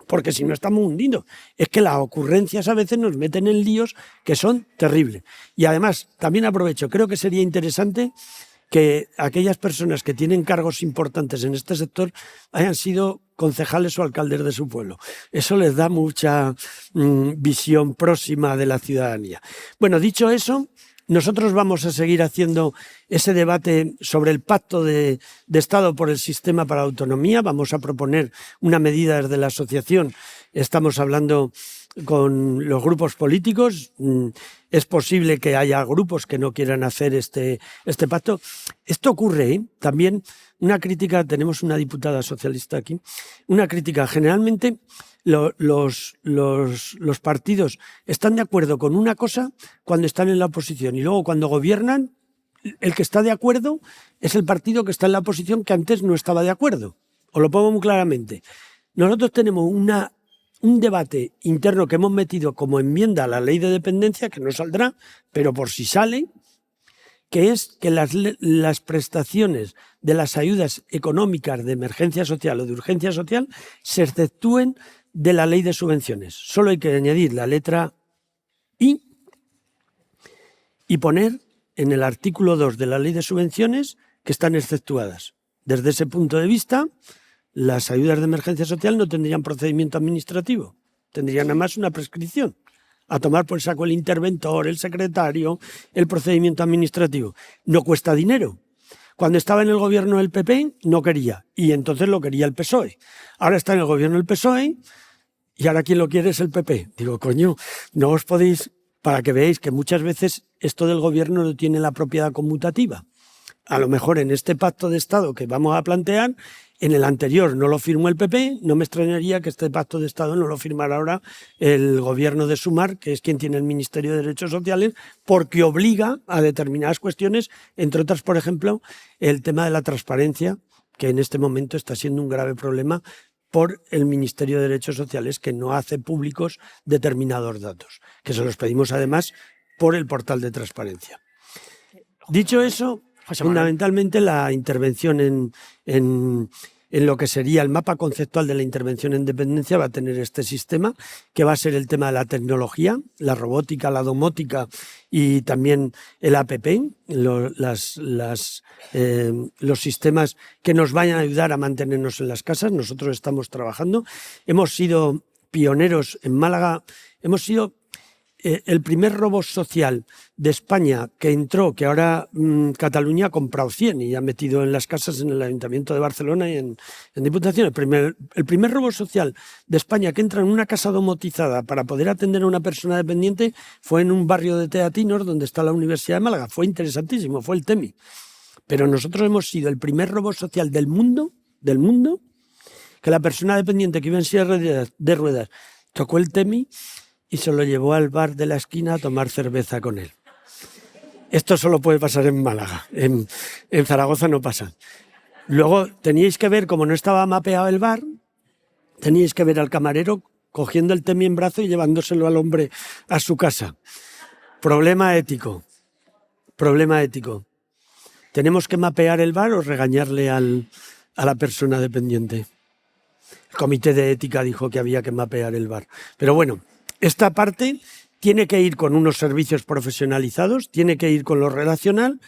Speaker 2: Porque si no, estamos hundidos. Es que las ocurrencias a veces nos meten en líos que son terribles. Y además, también aprovecho, creo que sería interesante que aquellas personas que tienen cargos importantes en este sector hayan sido concejales o alcaldes de su pueblo. Eso les da mucha visión próxima de la ciudadanía. Bueno, dicho eso, nosotros vamos a seguir haciendo ese debate sobre el pacto de Estado por el sistema para la autonomía. Vamos a proponer una medida desde la asociación. Estamos hablando con los grupos políticos. Es posible que haya grupos que no quieran hacer este pacto. Esto ocurre, ¿eh? También una crítica, tenemos una diputada socialista aquí, una crítica. Generalmente los partidos están de acuerdo con una cosa cuando están en la oposición y luego cuando gobiernan, el que está de acuerdo es el partido que está en la oposición que antes no estaba de acuerdo. Os lo pongo muy claramente. Nosotros tenemos un debate interno que hemos metido como enmienda a la ley de dependencia, que no saldrá, pero por si sale, que es que las prestaciones de las ayudas económicas de emergencia social o de urgencia social se exceptúen de la ley de subvenciones. Solo hay que añadir la letra I y poner en el artículo 2 de la ley de subvenciones que están exceptuadas. Desde ese punto de vista, las ayudas de emergencia social no tendrían procedimiento administrativo, tendrían nada más una prescripción. a tomar por saco el interventor, el secretario, el procedimiento administrativo. No cuesta dinero. Cuando estaba en el gobierno del PP no quería, y entonces lo quería el PSOE. Ahora está en el gobierno del PSOE y ahora quien lo quiere es el PP. Digo, coño, no os podéis, para que veáis que muchas veces esto del gobierno no tiene la propiedad conmutativa. A lo mejor en este pacto de Estado que vamos a plantear, en el anterior no lo firmó el PP, no me extrañaría que este pacto de Estado no lo firmara ahora el gobierno de Sumar, que es quien tiene el Ministerio de Derechos Sociales, porque obliga a determinadas cuestiones, entre otras, por ejemplo, el tema de la transparencia, que en este momento está siendo un grave problema por el Ministerio de Derechos Sociales, que no hace públicos determinados datos, que se los pedimos además por el portal de transparencia. Dicho eso, fundamentalmente la intervención en lo que sería el mapa conceptual de la intervención en dependencia va a tener este sistema, que va a ser el tema de la tecnología, la robótica, la domótica y también el APP, los sistemas que nos vayan a ayudar a mantenernos en las casas. Nosotros estamos trabajando. Hemos sido pioneros en Málaga, hemos sido el primer robot social de España que entró, que ahora Cataluña ha comprado 100 y ha metido en las casas en el Ayuntamiento de Barcelona y en Diputación. El primer robot social de España que entra en una casa domotizada para poder atender a una persona dependiente fue en un barrio de Teatinos donde está la Universidad de Málaga. Fue interesantísimo, fue el TEMI. Pero nosotros hemos sido el primer robot social del mundo, que la persona dependiente que iba en silla de ruedas tocó el TEMI y se lo llevó al bar de la esquina a tomar cerveza con él. Esto solo puede pasar en Málaga, en Zaragoza no pasa. Luego teníais que ver, como no estaba mapeado el bar, teníais que ver al camarero cogiendo el TEMI en brazo y llevándoselo al hombre a su casa. Problema ético. ¿Tenemos que mapear el bar o regañarle a la persona dependiente? El comité de ética dijo que había que mapear el bar. Pero bueno, esta parte tiene que ir con unos servicios profesionalizados, tiene que ir con lo relacional.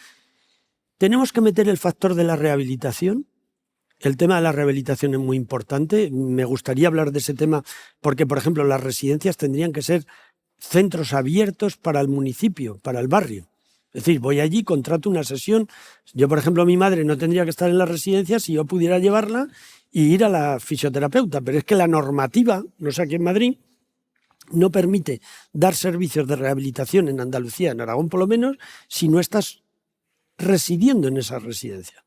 Speaker 2: Tenemos que meter el factor de la rehabilitación. El tema de la rehabilitación es muy importante. Me gustaría hablar de ese tema porque, por ejemplo, las residencias tendrían que ser centros abiertos para el municipio, para el barrio. Es decir, voy allí, contrato una sesión. Yo, por ejemplo, mi madre no tendría que estar en la residencia si yo pudiera llevarla y ir a la fisioterapeuta. Pero es que la normativa, no sé aquí en Madrid, no permite dar servicios de rehabilitación en Andalucía, en Aragón por lo menos, si no estás residiendo en esa residencia.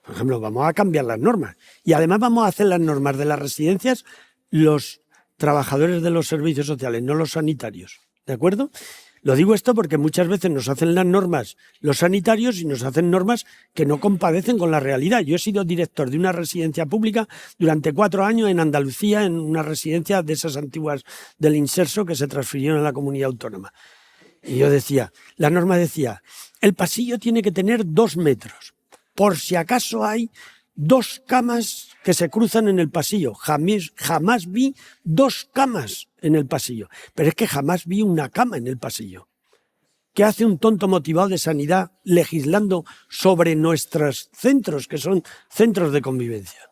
Speaker 2: Por ejemplo, vamos a cambiar las normas. Y además vamos a hacer las normas de las residencias los trabajadores de los servicios sociales, no los sanitarios. ¿De acuerdo? Lo digo esto porque muchas veces nos hacen las normas los sanitarios y nos hacen normas que no compadecen con la realidad. Yo he sido director de una residencia pública durante 4 años en Andalucía, en una residencia de esas antiguas del Inserso que se transfirieron a la comunidad autónoma. Y yo decía, la norma decía, el pasillo tiene que tener 2 metros, por si acaso hay 2 camas que se cruzan en el pasillo. Jamás vi 2 camas en el pasillo, pero es que jamás vi una cama en el pasillo. ¿Qué hace un tonto motivado de sanidad legislando sobre nuestros centros, que son centros de convivencia?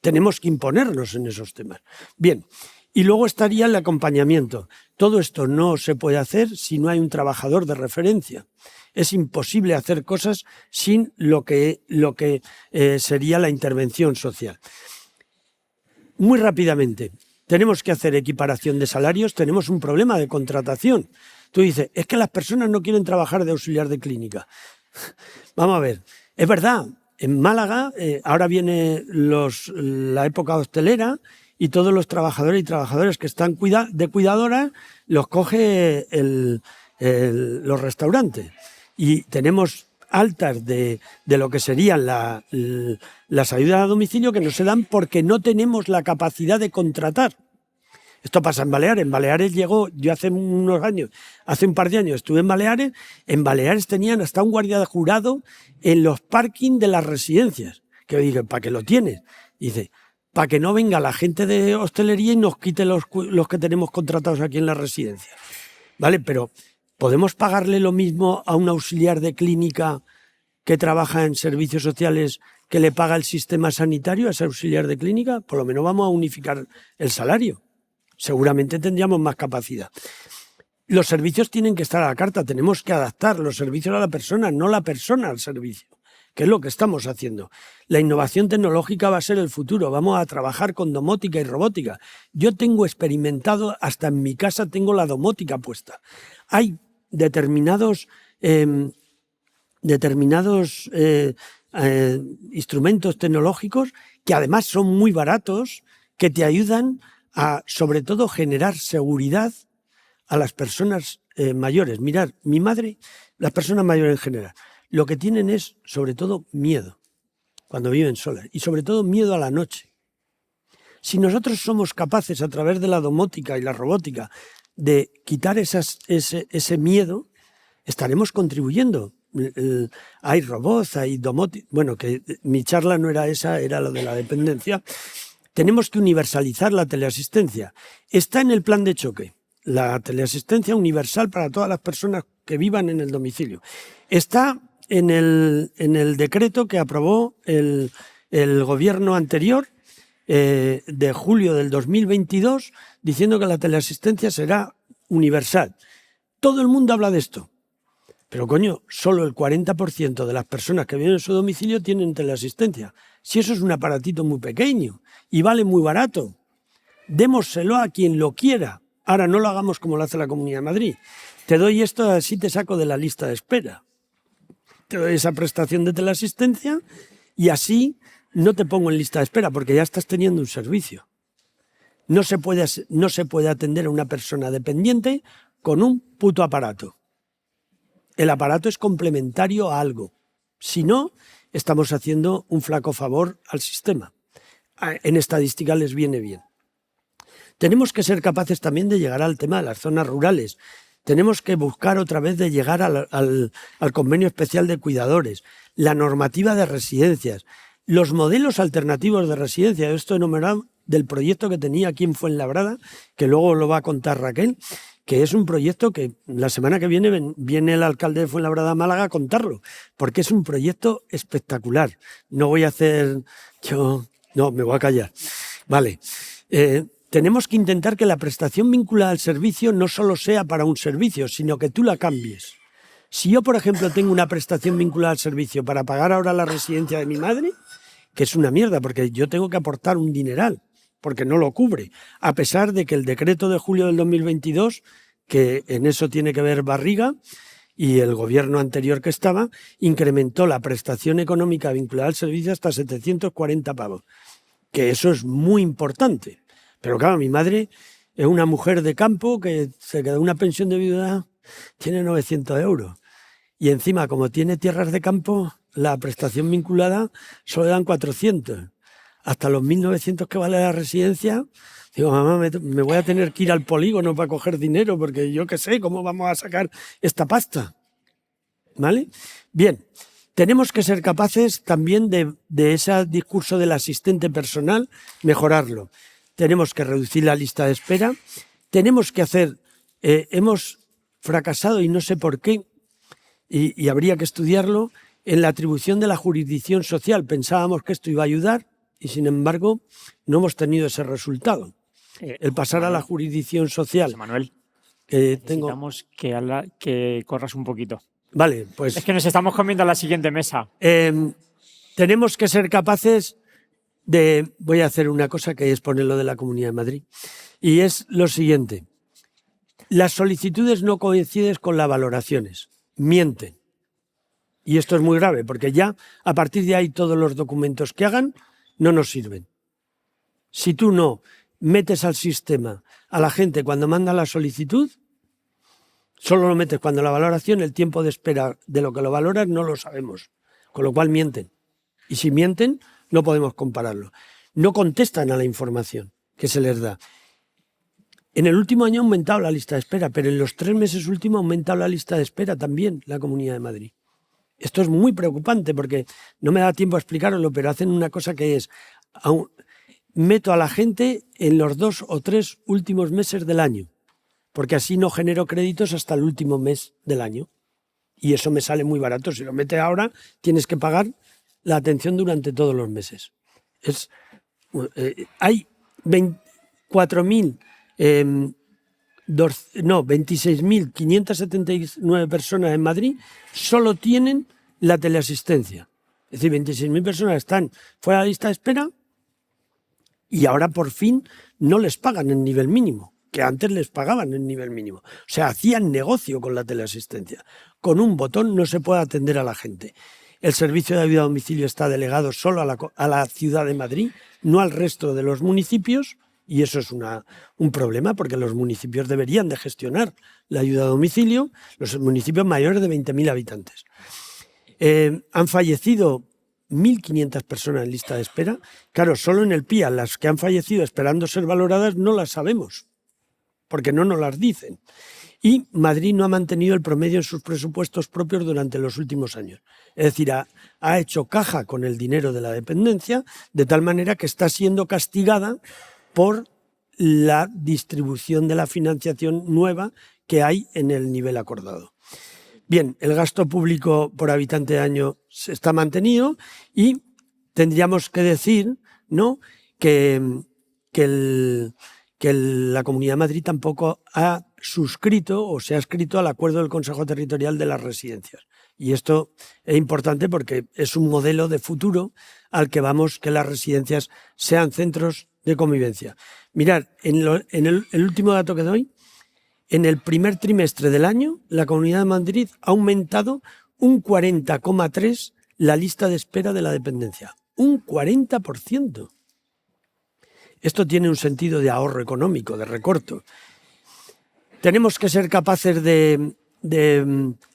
Speaker 2: Tenemos que imponernos en esos temas. Bien, y luego estaría el acompañamiento. Todo esto no se puede hacer si no hay un trabajador de referencia. Es imposible hacer cosas sin lo que sería la intervención social. Muy rápidamente, tenemos que hacer equiparación de salarios, tenemos un problema de contratación. Tú dices, es que las personas no quieren trabajar de auxiliar de clínica. Vamos a ver, es verdad, en Málaga ahora viene la época hostelera y todos los trabajadores y trabajadoras que están de cuidadoras los coge los restaurantes. Y tenemos altas de lo que serían las ayudas a domicilio que no se dan porque no tenemos la capacidad de contratar. Esto pasa en Baleares. En Baleares llegó, yo hace un par de años estuve en Baleares tenían hasta un guardia de jurado en los parkings de las residencias. Que yo dije, ¿para qué lo tienes? Dice, para que no venga la gente de hostelería y nos quite los que tenemos contratados aquí en la residencia. ¿Vale? Pero ¿podemos pagarle lo mismo a un auxiliar de clínica que trabaja en servicios sociales que le paga el sistema sanitario a ese auxiliar de clínica? Por lo menos vamos a unificar el salario. Seguramente tendríamos más capacidad. Los servicios tienen que estar a la carta, tenemos que adaptar los servicios a la persona, no la persona al servicio, que es lo que estamos haciendo. La innovación tecnológica va a ser el futuro, vamos a trabajar con domótica y robótica. Yo tengo experimentado, hasta en mi casa tengo la domótica puesta. Hay determinados instrumentos tecnológicos que además son muy baratos, que te ayudan a, sobre todo, generar seguridad a las personas mayores. Mirad, mi madre, las personas mayores en general, lo que tienen es, sobre todo, miedo cuando viven solas y, sobre todo, miedo a la noche. Si nosotros somos capaces, a través de la domótica y la robótica, de quitar ese miedo, estaremos contribuyendo. Hay robots, hay domótica. Bueno, que mi charla no era esa, era lo de la dependencia. Tenemos que universalizar la teleasistencia. Está en el plan de choque. La teleasistencia universal para todas las personas que vivan en el domicilio. Está en el decreto que aprobó el gobierno anterior de julio del 2022, diciendo que la teleasistencia será universal. Todo el mundo habla de esto. Pero coño, solo el 40% de las personas que viven en su domicilio tienen teleasistencia. Si eso es un aparatito muy pequeño y vale muy barato, démoselo a quien lo quiera. Ahora no lo hagamos como lo hace la Comunidad de Madrid. Te doy esto, así te saco de la lista de espera. Te doy esa prestación de teleasistencia y así no te pongo en lista de espera porque ya estás teniendo un servicio. No se puede atender a una persona dependiente con un puto aparato. El aparato es complementario a algo. Si no, estamos haciendo un flaco favor al sistema. En estadística les viene bien. Tenemos que ser capaces también de llegar al tema de las zonas rurales. Tenemos que buscar otra vez de llegar al convenio especial de cuidadores, la normativa de residencias, los modelos alternativos de residencia. Esto enumerado del proyecto que tenía aquí en Fuenlabrada, que luego lo va a contar Raquel, que es un proyecto que la semana que viene el alcalde de Fuenlabrada a Málaga a contarlo, porque es un proyecto espectacular. No voy a hacer... No, me voy a callar. Vale. Tenemos que intentar que la prestación vinculada al servicio no solo sea para un servicio, sino que tú la cambies. Si yo, por ejemplo, tengo una prestación vinculada al servicio para pagar ahora la residencia de mi madre, que es una mierda, porque yo tengo que aportar un dineral, porque no lo cubre, a pesar de que el decreto de julio del 2022, que en eso tiene que ver Barriga, y el gobierno anterior que estaba, incrementó la prestación económica vinculada al servicio hasta 740 pavos, que eso es muy importante. Pero claro, mi madre es una mujer de campo que se quedó una pensión de viudedad, tiene 900 euros. Y encima, como tiene tierras de campo, la prestación vinculada solo dan 400. Hasta los 1.900 que vale la residencia, digo, mamá, me voy a tener que ir al polígono para coger dinero, porque yo qué sé, ¿cómo vamos a sacar esta pasta? ¿Vale? Bien, tenemos que ser capaces también de ese discurso del asistente personal, mejorarlo. Tenemos que reducir la lista de espera, tenemos que hacer, hemos fracasado y no sé por qué, y habría que estudiarlo, en la atribución de la jurisdicción social. Pensábamos que esto iba a ayudar y, sin embargo, no hemos tenido ese resultado. El pasar a la jurisdicción social.
Speaker 1: Manuel, necesitamos que corras un poquito.
Speaker 2: Vale, pues...
Speaker 1: Es que nos estamos comiendo a la siguiente mesa.
Speaker 2: Tenemos que ser capaces de... Voy a hacer una cosa que es poner lo de la Comunidad de Madrid. Y es lo siguiente. Las solicitudes no coinciden con las valoraciones. Mienten. Y esto es muy grave, porque ya a partir de ahí todos los documentos que hagan no nos sirven. Si tú no metes al sistema a la gente cuando manda la solicitud, solo lo metes cuando la valoración, el tiempo de espera de lo que lo valoras no lo sabemos. Con lo cual mienten. Y si mienten, no podemos compararlo. No contestan a la información que se les da. En el último año ha aumentado la lista de espera, pero en los 3 meses últimos ha aumentado la lista de espera también la Comunidad de Madrid. Esto es muy preocupante porque no me da tiempo a explicarlo, pero hacen una cosa que es, meto a la gente en los 2 o 3 últimos meses del año, porque así no genero créditos hasta el último mes del año. Y eso me sale muy barato. Si lo metes ahora, tienes que pagar la atención durante todos los meses. Hay 4.000 26.579 personas en Madrid solo tienen la teleasistencia. Es decir, 26.000 personas están fuera de la lista de espera y ahora por fin no les pagan el nivel mínimo, que antes les pagaban el nivel mínimo. O sea, hacían negocio con la teleasistencia. Con un botón no se puede atender a la gente. El servicio de ayuda a domicilio está delegado solo a la ciudad de Madrid, no al resto de los municipios, y eso es un problema porque los municipios deberían de gestionar la ayuda a domicilio, los municipios mayores de 20.000 habitantes. Han fallecido 1.500 personas en lista de espera. Claro, solo en el PIA las que han fallecido esperando ser valoradas no las sabemos, porque no nos las dicen. Y Madrid no ha mantenido el promedio en sus presupuestos propios durante los últimos años. Es decir, ha hecho caja con el dinero de la dependencia, de tal manera que está siendo castigada por la distribución de la financiación nueva que hay en el nivel acordado. Bien, el gasto público por habitante de año se está mantenido y tendríamos que decir, ¿no?, que la Comunidad de Madrid tampoco ha suscrito o se ha escrito al acuerdo del Consejo Territorial de las Residencias. Y esto es importante porque es un modelo de futuro al que vamos, que las residencias sean centros de convivencia. Mirad, en el último dato que doy, en el primer trimestre del año, la Comunidad de Madrid ha aumentado un 40,3% la lista de espera de la dependencia. Un 40%. Esto tiene un sentido de ahorro económico, de recorto. Tenemos que ser capaces de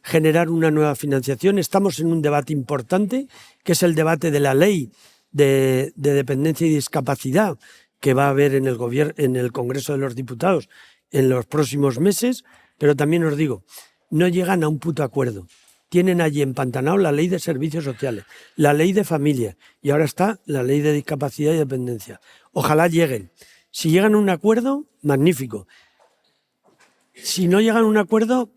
Speaker 2: generar una nueva financiación. Estamos en un debate importante, que es el debate de la ley de dependencia y discapacidad que va a haber en el Congreso de los Diputados en los próximos meses, pero también os digo, no llegan a un puto acuerdo. Tienen allí empantanado la ley de servicios sociales, la ley de familia y ahora está la ley de discapacidad y dependencia. Ojalá lleguen. Si llegan a un acuerdo, magnífico. Si no llegan a un acuerdo,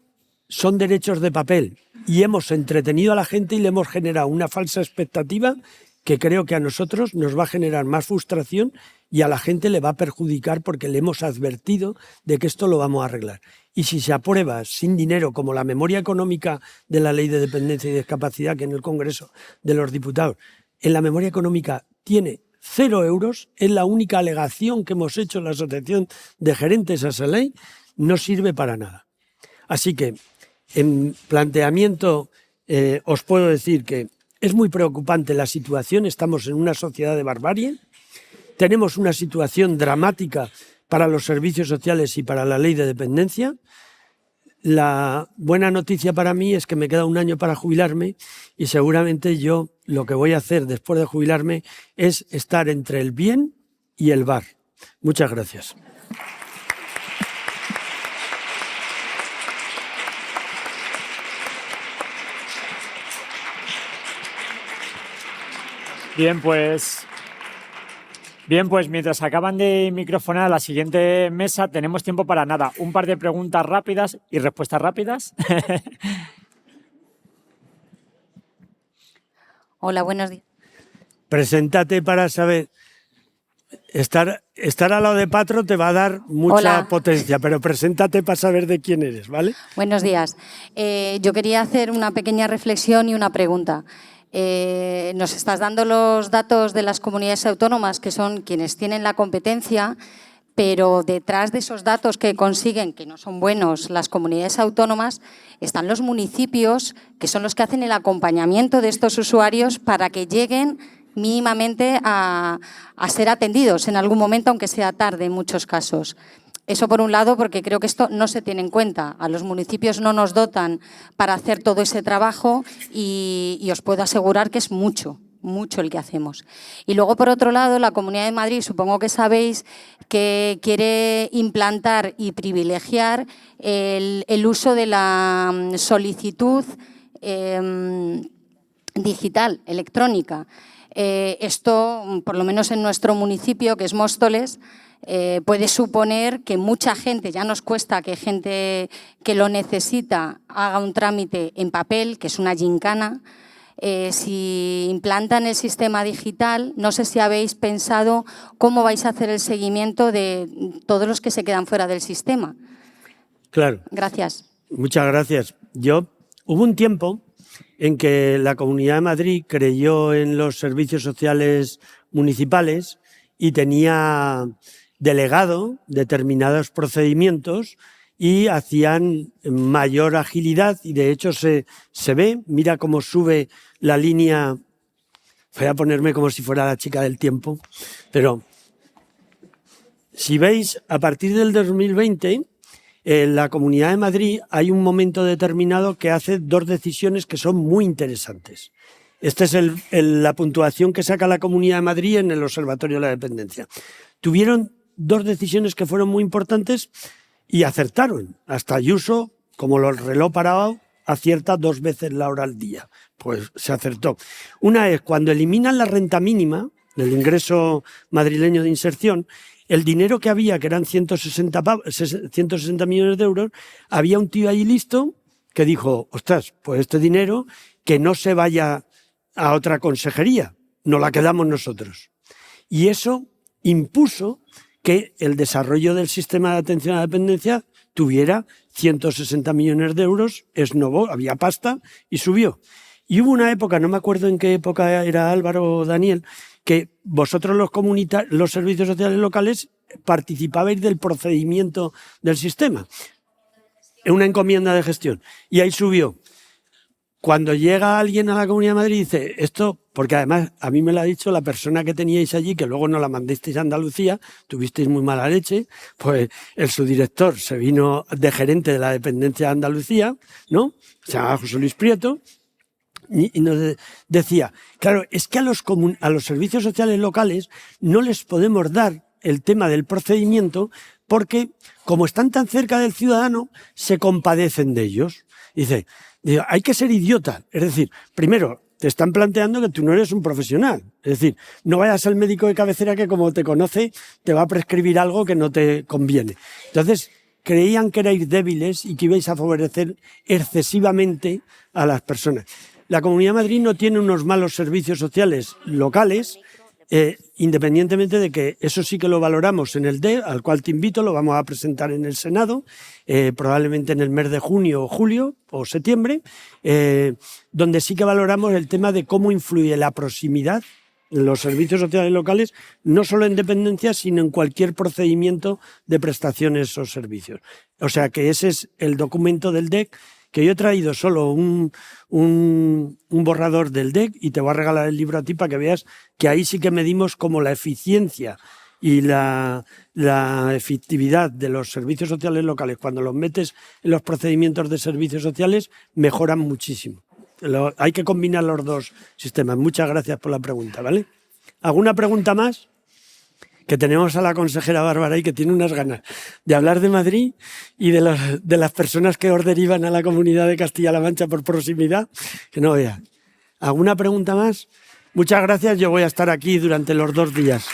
Speaker 2: son derechos de papel y hemos entretenido a la gente y le hemos generado una falsa expectativa que creo que a nosotros nos va a generar más frustración y a la gente le va a perjudicar porque le hemos advertido de que esto lo vamos a arreglar. Y si se aprueba sin dinero, como la memoria económica de la Ley de Dependencia y Discapacidad que en el Congreso de los Diputados, en la memoria económica tiene 0 euros, es la única alegación que hemos hecho en la Asociación de Gerentes a esa ley, no sirve para nada. Así que, en planteamiento, os puedo decir que es muy preocupante la situación, estamos en una sociedad de barbarie, tenemos una situación dramática para los servicios sociales y para la ley de dependencia. La buena noticia para mí es que me queda un año para jubilarme y seguramente yo lo que voy a hacer después de jubilarme es estar entre el bien y el bar. Muchas gracias.
Speaker 1: Bien, pues mientras acaban de microfonar a la siguiente mesa, tenemos tiempo para nada. Un par de preguntas rápidas y respuestas rápidas.
Speaker 3: Hola, buenos días.
Speaker 2: Preséntate para saber. Estar al lado de Patro te va a dar mucha potencia, pero preséntate para saber de quién eres, ¿vale?
Speaker 3: Buenos días. Yo quería hacer una pequeña reflexión y una pregunta. Nos estás dando los datos de las comunidades autónomas, que son quienes tienen la competencia, pero detrás de esos datos que consiguen, que no son buenos, las comunidades autónomas, están los municipios, que son los que hacen el acompañamiento de estos usuarios para que lleguen mínimamente a ser atendidos en algún momento, aunque sea tarde en muchos casos. Eso por un lado, porque creo que esto no se tiene en cuenta. A los municipios no nos dotan para hacer todo ese trabajo y os puedo asegurar que es mucho el que hacemos. Y luego, por otro lado, la Comunidad de Madrid, supongo que sabéis que quiere implantar y privilegiar el uso de la solicitud digital, electrónica. Esto, por lo menos en nuestro municipio, que es Móstoles, puede suponer que mucha gente, ya nos cuesta que gente que lo necesita haga un trámite en papel, que es una gincana. Si implantan el sistema digital, no sé si habéis pensado cómo vais a hacer el seguimiento de todos los que se quedan fuera del sistema.
Speaker 2: Claro.
Speaker 3: Gracias.
Speaker 2: Muchas gracias. Hubo un tiempo en que la Comunidad de Madrid creyó en los servicios sociales municipales y tenía delegado determinados procedimientos y hacían mayor agilidad y de hecho se ve, mira cómo sube la línea. Voy a ponerme como si fuera la chica del tiempo, pero si veis, a partir del 2020, en la Comunidad de Madrid hay un momento determinado que hace dos decisiones que son muy interesantes. Esta es la puntuación que saca la Comunidad de Madrid en el Observatorio de la Dependencia. Tuvieron dos decisiones que fueron muy importantes y acertaron. Hasta Ayuso, como el reloj parado, acierta 2 veces la hora al día. Pues se acertó. Una es cuando eliminan la renta mínima, el ingreso madrileño de inserción, el dinero que había, que eran 160 millones de euros, había un tío ahí listo que dijo, ostras, pues este dinero que no se vaya a otra consejería, nos la quedamos nosotros. Y eso impuso que el desarrollo del sistema de atención a la dependencia tuviera 160 millones de euros, es nuevo, había pasta y subió. Y hubo una época, no me acuerdo en qué época era Álvaro o Daniel, que vosotros los servicios sociales locales participabais del procedimiento del sistema, en una encomienda de gestión, y ahí subió. Cuando llega alguien a la Comunidad de Madrid y dice esto, porque además a mí me lo ha dicho la persona que teníais allí, que luego no la mandasteis a Andalucía, tuvisteis muy mala leche, pues el subdirector se vino de gerente de la dependencia de Andalucía, ¿no? Se llama José Luis Prieto, y nos decía, claro, es que a los servicios sociales locales no les podemos dar el tema del procedimiento porque, como están tan cerca del ciudadano, se compadecen de ellos. Dice, hay que ser idiota. Es decir, primero, te están planteando que tú no eres un profesional. Es decir, no vayas al médico de cabecera que, como te conoce, te va a prescribir algo que no te conviene. Entonces, creían que erais débiles y que ibais a favorecer excesivamente a las personas. La Comunidad de Madrid no tiene unos malos servicios sociales locales, independientemente de que eso sí que lo valoramos en el DEC, al cual te invito, lo vamos a presentar en el Senado, probablemente en el mes de junio o julio o septiembre, donde sí que valoramos el tema de cómo influye la proximidad en los servicios sociales locales, no solo en dependencia, sino en cualquier procedimiento de prestaciones o servicios. O sea que ese es el documento del DEC, que yo he traído solo un borrador del DEC y te voy a regalar el libro a ti para que veas que ahí sí que medimos como la eficiencia y la efectividad de los servicios sociales locales, cuando los metes en los procedimientos de servicios sociales, mejoran muchísimo. Hay que combinar los dos sistemas. Muchas gracias por la pregunta, ¿vale? ¿Alguna pregunta más? Que tenemos a la consejera Bárbara y que tiene unas ganas de hablar de Madrid y de las personas que os derivan a la Comunidad de Castilla-La Mancha por proximidad, que no vea. ¿Alguna pregunta más? Muchas gracias, yo voy a estar aquí durante los 2 días.